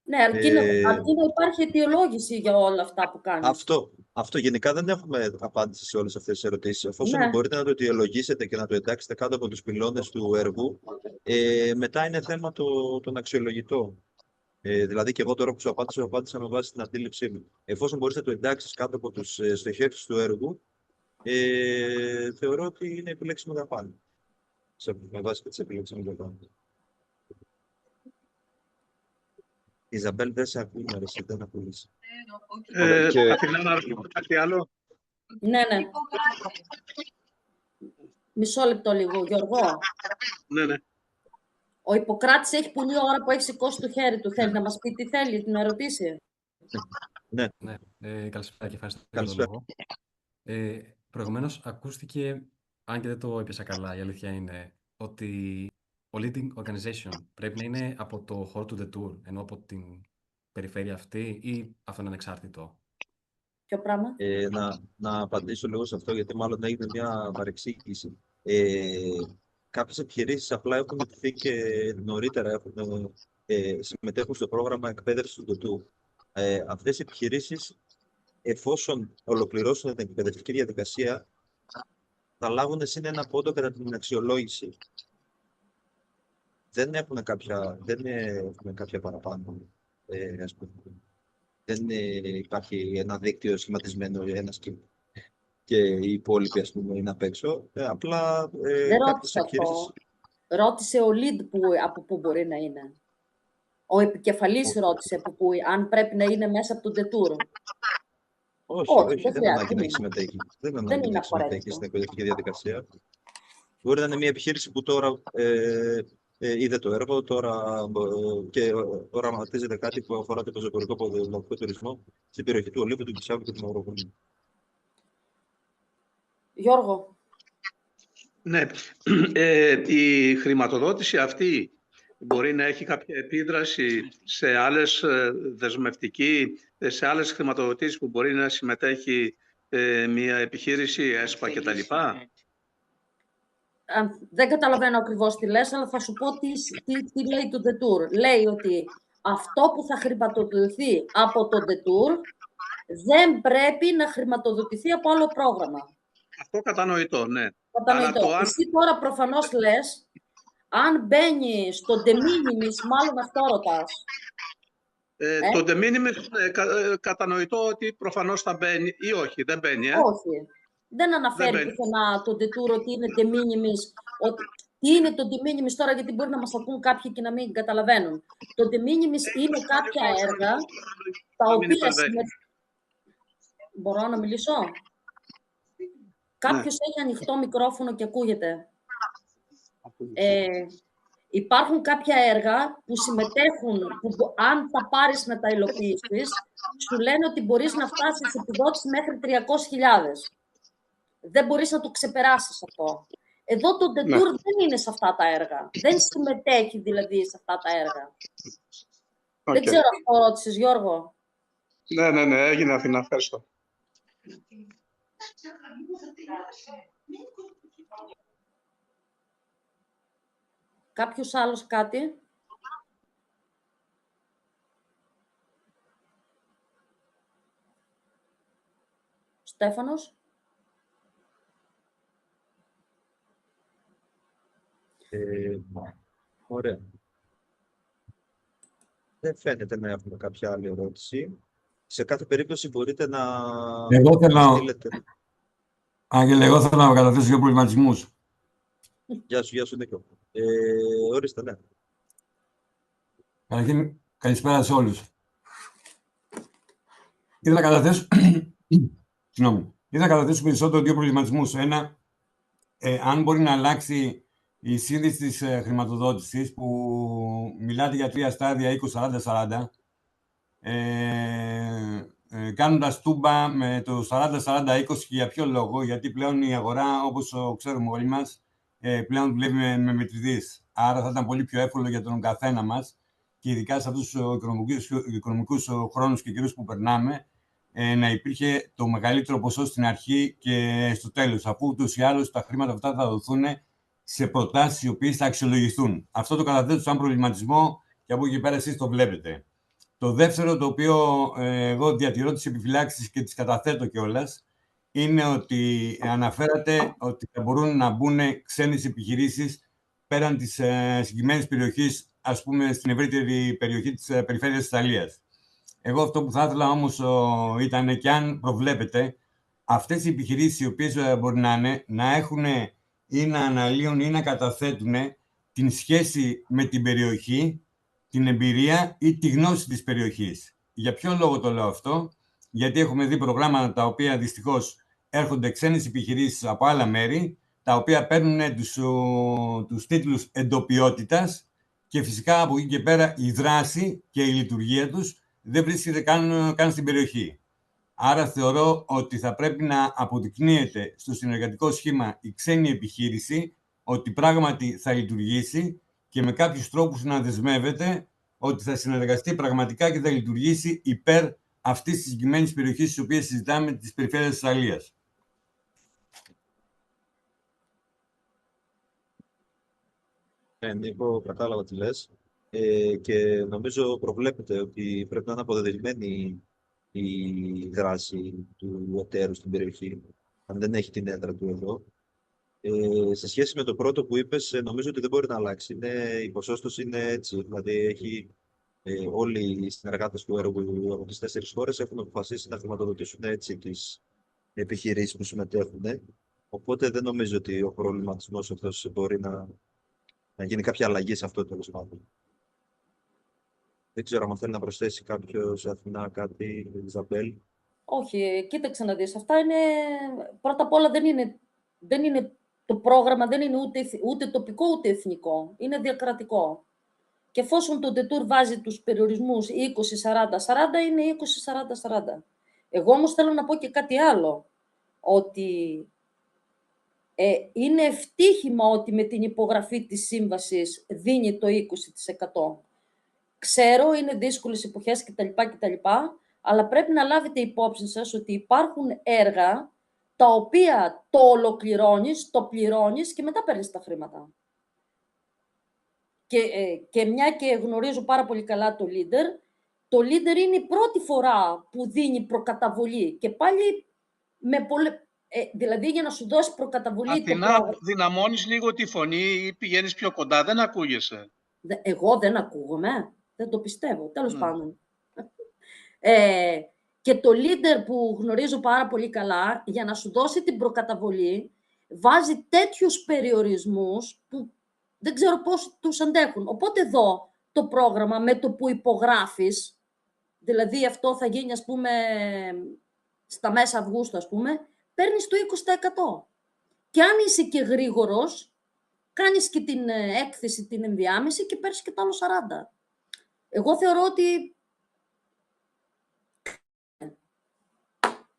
Ναι, αρκεί να υπάρχει αιτιολόγηση για όλα αυτά που κάνεις. Αυτό γενικά δεν έχουμε απάντηση σε όλες αυτές τις ερωτήσεις. Εφόσον μπορείτε να το αιτιολογήσετε και να το εντάξετε κάτω από τους πυλώνες του έργου, μετά είναι θέμα των αξιολογητών. Δηλαδή, και εγώ τώρα που σου απάντησα με βάση την αντίληψή μου. Εφόσον μπορείς να το εντάξεις κάτω από τους στοχεύσεις του έργου, θεωρώ ότι είναι επιλέξιμο για πάντα. Με βάση και τις επιλέξιμες για πάντα. Ιζαμπέλ, δεν σε ακούμε, εσύ δεν ακούς. Αθηνά, να ρωτήσω κάτι άλλο. Ναι. Μισό λεπτό λίγο, Γιώργο. Ναι. Ο Ιπποκράτης έχει πολλή ώρα που έχει σηκώσει το χέρι του. Θέλει να μας πει τι θέλει, την ερωτήσει. Ναι. Καλησπέρα και ευχαριστώ για τον λόγο. Προηγουμένως ακούστηκε, αν και δεν το έπιασα καλά, η αλήθεια είναι ότι ο leading organization πρέπει να είναι από το χώρο του detour, ενώ από την περιφέρεια αυτή, ή αυτό είναι ανεξάρτητο? Ποιο πράγμα? Να απαντήσω λίγο σε αυτό, γιατί μάλλον έγινε μια παρεξήγηση. Κάποιες επιχειρήσεις απλά έχουν μετρηθεί και νωρίτερα συμμετέχουν στο πρόγραμμα εκπαίδευσης του detour. Αυτές οι επιχειρήσεις, εφόσον ολοκληρώσουν την εκπαιδευτική διαδικασία, θα λάβουν συν ένα πόντο κατά την αξιολόγηση. Δεν έχουμε κάποια παραπάνω. Ας πούμε. Δεν υπάρχει ένα δίκτυο σχηματισμένο ένας και οι υπόλοιποι, ας πούμε, είναι απ' έξω. Απλά δεν ρώτησε αυτό. Ρώτησε ο lead από πού μπορεί να είναι. Ο επικεφαλής ρώτησε αν πρέπει να είναι μέσα από τον detour. Όχι, δεν ανάγκη να έχει συμμετέχει. Δεν ανάγκη να έχει συμμετέχει στην εκπαιδευτική διαδικασία. Μπορεί να είναι μια επιχείρηση που τώρα είδε το έργο και οραματίζεται κάτι που αφορά το πεζοπορικό ποδηλατικό τουρισμό στην περιοχή του Ολύμπου, του Κισάβου και του Μαυροβουνίου. Γιώργο. Ναι, η χρηματοδότηση αυτή μπορεί να έχει κάποια επίδραση σε άλλες σε άλλες χρηματοδοτήσεις που μπορεί να συμμετέχει μια επιχείρηση, ΕΣΠΑ κτλ. Δεν καταλαβαίνω ακριβώς τι λες, αλλά θα σου πω τι λέει το Detour. Λέει ότι αυτό που θα χρηματοδοτηθεί από το Detour δεν πρέπει να χρηματοδοτηθεί από άλλο πρόγραμμα. Αυτό κατανοητό, ναι. Κατανοητό. Αλλά Εσύ τώρα προφανώς λες, αν μπαίνει στο de minimis, μάλλον αυτό ρωτάς. Το de minimis, κατανοητό ότι προφανώς θα μπαίνει ή όχι, δεν μπαίνει. Όχι. Δεν αναφέρει πουθενά το Detour ότι είναι de minimis. Τι είναι το de minimis τώρα, γιατί μπορεί να μας ακούν κάποιοι και να μην καταλαβαίνουν. Το de minimis είναι κάποια έργα τα οποία... Μπορώ να μιλήσω? Κάποιος έχει ανοιχτό μικρόφωνο και ακούγεται. Υπάρχουν κάποια έργα που συμμετέχουν, που αν τα πάρεις να τα υλοποιήσεις, σου λένε ότι μπορείς να φτάσεις επιδότηση μέχρι 300.000. Δεν μπορείς να το ξεπεράσεις αυτό. Εδώ το Detour δεν είναι σε αυτά τα έργα. Δεν συμμετέχει δηλαδή σε αυτά τα έργα. Δεν ξέρω αυτό ρώτησες, Γιώργο. Ναι, έγινε Αθηνά, ευχαριστώ. Κάποιος άλλος κάτι? Στέφανος? Ωραία. Δεν φαίνεται να έχουμε κάποια άλλη ερώτηση. Σε κάθε περίπτωση μπορείτε να στείλετε. Άγγελε, εγώ θέλω να καταθέσω δύο προβληματισμούς. Γεια σου, Νίκο. Ορίστε, ναι. Καταρχήν, καλησπέρα σε όλους. Ήθελα να καταθέσω, περισσότερο δύο προβληματισμούς. Ένα, αν μπορεί να αλλάξει η σύνδεση της χρηματοδότησης, που μιλάτε για 3 στάδια, 20-40-40, κάνοντας τούμπα με το 40-40-20, και για ποιο λόγο? Γιατί πλέον η αγορά, όπως ξέρουμε όλοι μας, πλέον δουλεύει με μετρητής. Άρα θα ήταν πολύ πιο εύκολο για τον καθένα μας, και ειδικά σε αυτούς τους οικονομικούς χρόνους και καιρούς που περνάμε, να υπήρχε το μεγαλύτερο ποσό στην αρχή και στο τέλος, αφού ούτως ή άλλως τα χρήματα αυτά θα δοθούν σε προτάσεις οι οποίες θα αξιολογηθούν. Αυτό το καταθέτω σαν προβληματισμό και από εκεί και πέρα εσείς το βλέπετε. Το δεύτερο, το οποίο εγώ διατηρώ τις επιφυλάξεις και τις καταθέτω κιόλας, είναι ότι αναφέρατε ότι θα μπορούν να μπουν ξένες επιχειρήσεις πέραν της συγκεκριμένης περιοχής, ας πούμε στην ευρύτερη περιοχή της περιφέρειας της Ιταλίας. Εγώ αυτό που θα ήθελα όμως ήταν, και αν προβλέπετε, αυτές οι επιχειρήσεις οι οποίες μπορεί να είναι, να έχουν ή να αναλύουν ή να καταθέτουν την σχέση με την περιοχή, την εμπειρία ή τη γνώση της περιοχής. Για ποιον λόγο το λέω αυτό? Γιατί έχουμε δει προγράμματα τα οποία δυστυχώς έρχονται ξένες επιχειρήσεις από άλλα μέρη, τα οποία παίρνουν τους τίτλους εντοπιότητας, και φυσικά από εκεί και πέρα η δράση και η λειτουργία τους δεν βρίσκεται καν στην περιοχή. Άρα θεωρώ ότι θα πρέπει να αποδεικνύεται στο συνεργατικό σχήμα η ξένη επιχείρηση ότι πράγματι θα λειτουργήσει, και με κάποιους τρόπους να δεσμεύεται ότι θα συνεργαστεί πραγματικά και θα λειτουργήσει υπέρ αυτής της συγκεκριμένης περιοχής της οποίας συζητάμε, της περιφέρειας της Αλίας. Νίκο, κατάλαβα τι λες. Και νομίζω προβλέπετε ότι πρέπει να είναι αποδεδειγμένη η δράση του εταίρου στην περιοχή, αν δεν έχει την έδρα του εδώ. Σε σχέση με το πρώτο που είπες, νομίζω ότι δεν μπορεί να αλλάξει. Η ποσόστοση είναι έτσι. Δηλαδή, όλοι οι συνεργάτες του έργου από τις 4 χώρες έχουν αποφασίσει να χρηματοδοτήσουν έτσι τις επιχειρήσεις που συμμετέχουν. Οπότε δεν νομίζω ότι ο προβληματισμός αυτός μπορεί να γίνει κάποια αλλαγή σε αυτό, τέλος πάντων. Δεν ξέρω αν θέλει να προσθέσει κάποιος, Αθηνά, κάτι, Ιζαμπέλ. Όχι, κοίταξε να δεις. Αυτά είναι, πρώτα απ' όλα δεν είναι το πρόγραμμα, δεν είναι ούτε τοπικό ούτε εθνικό. Είναι διακρατικό. Και εφόσον το Detour βάζει τους περιορισμούς 20-40-40, είναι 20-40-40. Εγώ όμως θέλω να πω και κάτι άλλο, ότι είναι ευτύχημα ότι με την υπογραφή της σύμβασης δίνει το 20%. Ξέρω, είναι δύσκολες εποχές κτλ, αλλά πρέπει να λάβετε υπόψη σας ότι υπάρχουν έργα τα οποία το ολοκληρώνεις, το πληρώνεις και μετά παίρνεις τα χρήματα. Και μια και γνωρίζω πάρα πολύ καλά το leader είναι η πρώτη φορά που δίνει προκαταβολή και πάλι με δηλαδή για να σου δώσει προκαταβολή... Αθηνά, δυναμώνεις λίγο τη φωνή ή πηγαίνεις πιο κοντά, δεν ακούγεσαι. Εγώ δεν ακούγομαι, δεν το πιστεύω, τέλος πάντων. Και το leader που γνωρίζω πάρα πολύ καλά, για να σου δώσει την προκαταβολή, βάζει τέτοιους περιορισμούς που δεν ξέρω πώς τους αντέχουν. Οπότε εδώ το πρόγραμμα με το που υπογράφεις, δηλαδή αυτό θα γίνει ας πούμε στα μέσα Αυγούστου ας πούμε, παίρνεις το 20%. Και αν είσαι και γρήγορος, κάνεις και την έκθεση, την ενδιάμεση και παίρνεις και το άλλο 40. Εγώ θεωρώ ότι...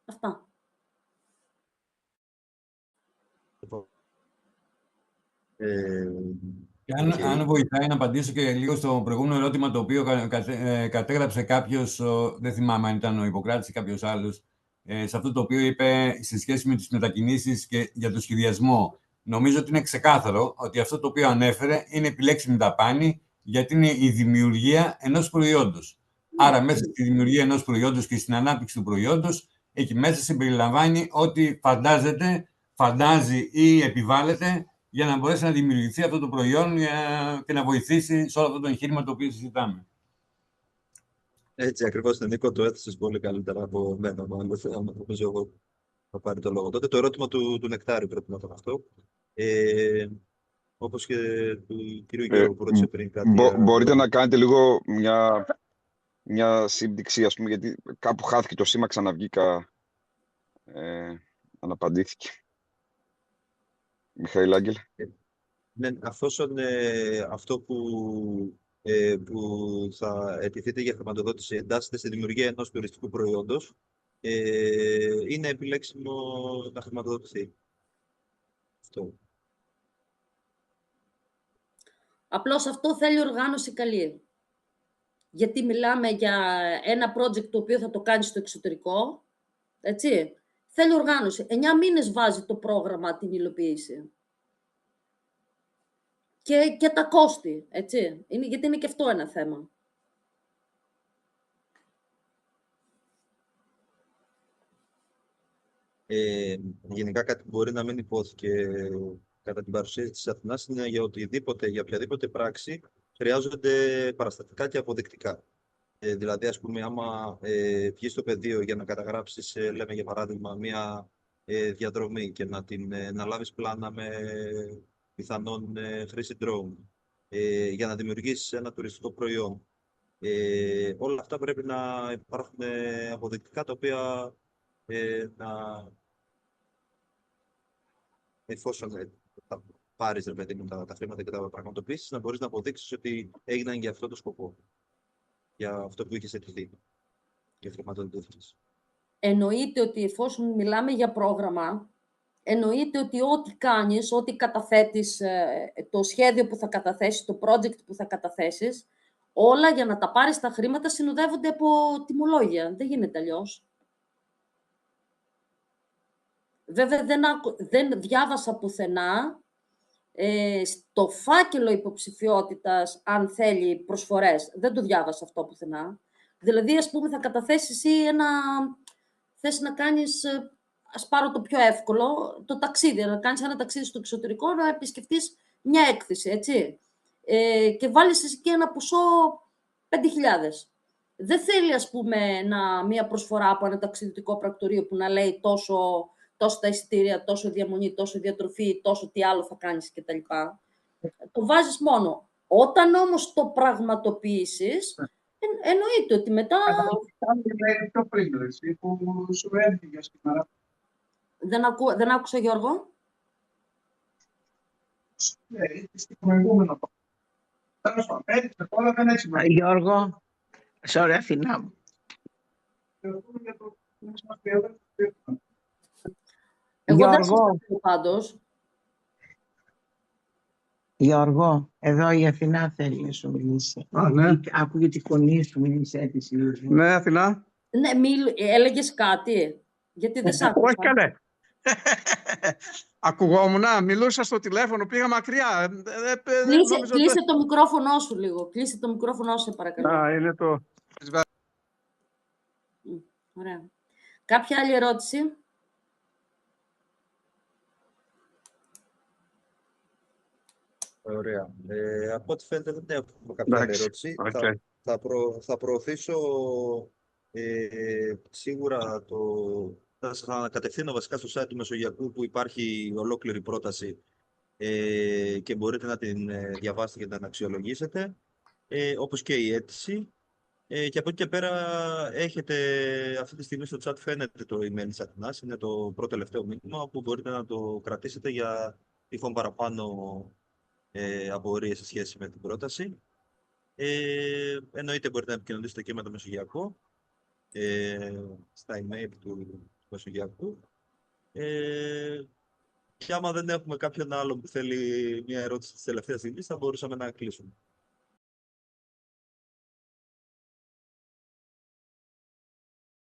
Αυτά. Και αν βοηθάει να απαντήσω και λίγο στο προηγούμενο ερώτημα το οποίο κατέγραψε κάποιος, δεν θυμάμαι αν ήταν ο Ιπποκράτης ή κάποιος άλλος, σε αυτό το οποίο είπε σε σχέση με τις μετακινήσεις και για το σχεδιασμό. Νομίζω ότι είναι ξεκάθαρο ότι αυτό το οποίο ανέφερε είναι επιλέξιμη δαπάνη, γιατί είναι η δημιουργία ενός προϊόντος. Άρα, μέσα στη δημιουργία ενός προϊόντος και στην ανάπτυξη του προϊόντος, εκεί μέσα συμπεριλαμβάνει ό,τι φαντάζει ή επιβάλλεται για να μπορέσει να δημιουργηθεί αυτό το προϊόν και να βοηθήσει σε όλο αυτό το εγχείρημα το οποίο συζητάμε. Έτσι ακριβώς, Νίκο, το έθεσες πολύ καλύτερα από μένα. Νομίζω εγώ θα πάρει το λόγο. Τότε το ερώτημα του Νεκτάριου πρέπει να ήταν αυτό. Όπως και του κυρίου Γιώργου που ρώτησε πριν κάτι. Μπορείτε να κάνετε λίγο μια σύμπτυξη, ας πούμε, γιατί κάπου χάθηκε το σήμα, ξαναβγήκα, αναπαντήθηκε. Μιχαήλ Άγγελ. Ναι, αυτό που θα αιτηθείτε για χρηματοδότηση εντάσσεται στη δημιουργία ενός τουριστικού προϊόντος, είναι επιλέξιμο να χρηματοδοτηθεί. Αυτό. Απλώς αυτό θέλει οργάνωση καλή. Γιατί μιλάμε για ένα project το οποίο θα το κάνει στο εξωτερικό, έτσι. Θέλει οργάνωση. 9 μήνες βάζει το πρόγραμμα την υλοποίηση. Και τα κόστη, έτσι. Γιατί είναι και αυτό ένα θέμα. Γενικά κάτι που μπορεί να μην υπόθηκε κατά την παρουσίαση της Αθηνάς είναι για οποιαδήποτε πράξη χρειάζονται παραστατικά και αποδεικτικά. Δηλαδή, ας πούμε, άμα βγεις στο πεδίο για να καταγράψεις, λέμε για παράδειγμα, μία διαδρομή και να λάβεις πλάνα με πιθανόν χρήση drone, για να δημιουργήσεις ένα τουριστικό προϊόν. Όλα αυτά πρέπει να υπάρχουν αποδεικτικά, τα οποία εφόσον θα πάρεις τα χρήματα και τα πραγματοποιήσεις, να μπορείς να αποδείξεις ότι έγιναν για αυτό το σκοπό. Για αυτό που είχες αιτηθεί, για χρηματοδοτήσεις. Εννοείται ότι εφόσον μιλάμε για πρόγραμμα, εννοείται ότι ό,τι κάνεις, ό,τι καταθέτεις, το σχέδιο που θα καταθέσεις, το project που θα καταθέσεις, όλα για να τα πάρεις τα χρήματα συνοδεύονται από τιμολόγια. Δεν γίνεται αλλιώς. Βέβαια, δεν διάβασα πουθενά στο φάκελο υποψηφιότητας, αν θέλει προσφορές. Δεν το διάβασα αυτό πουθενά. Δηλαδή, ας πούμε, θα καταθέσεις εσύ θες να κάνεις, ας πάρω το πιο εύκολο, το ταξίδι, να κάνεις ένα ταξίδι στο εξωτερικό, να επισκεφτείς μια έκθεση, έτσι. Και βάλεις εσύ και ένα ποσό 5.000. Δεν θέλει, ας πούμε, μια προσφορά από ένα ταξιδιωτικό πρακτορείο που να λέει τόσο τα εισιτήρια, τόσο διαμονή, τόσο διατροφή, τόσο τι άλλο θα κάνεις κτλ. Το βάζεις μόνο. Όταν όμως το πραγματοποιήσεις, εννοείται ότι μετά... Πιο πριν, εσύ, που σου έφυγε σήμερα. Δεν άκουσα, Γιώργο. Ναι, στην προηγούμενο. Τέλος πάντων, έτσι, τώρα δεν έτσι. Γιώργο, sorry, Αθηνά μου. Εγώ δεν σας ακούω πάντως. Γιώργο, εδώ η Αθηνά θέλει να σου μιλήσει. Ναι. Άκουγε τη φωνή σου, μίλησέ της. Ναι, Αθηνά. Ναι, έλεγες κάτι, γιατί δεν σ' άκουσα. Όχι καλέ. Ακουγόμουν, μιλούσα στο τηλέφωνο, πήγα μακριά. Κλείσε το μικρόφωνο σου λίγο. Κλείσε το μικρόφωνο σου, σε παρακαλώ. Είναι το... Ωραία. Κάποια άλλη ερώτηση? Ωραία. Από ό,τι φαίνεται δεν έχουμε κάποια άλλη ερώτηση. Okay. Θα προωθήσω σίγουρα θα σας ανακατευθύνω βασικά στο site του Μεσογειακού που υπάρχει ολόκληρη πρόταση και μπορείτε να την διαβάσετε και να την αξιολογήσετε, όπως και η αίτηση. Και από εκεί και πέρα έχετε αυτή τη στιγμή στο chat φαίνεται το email της Αθηνάς, είναι το πρώτο τελευταίο μήνυμα που μπορείτε να το κρατήσετε για τυχόν παραπάνω απορίες σε σχέση με την πρόταση. Εννοείται μπορείτε να επικοινωνήσετε και με το Μεσογειακό στα email του Μεσογειακού. Και άμα δεν έχουμε κάποιον άλλο που θέλει μια ερώτηση της τελευταίας στιγμής, θα μπορούσαμε να κλείσουμε.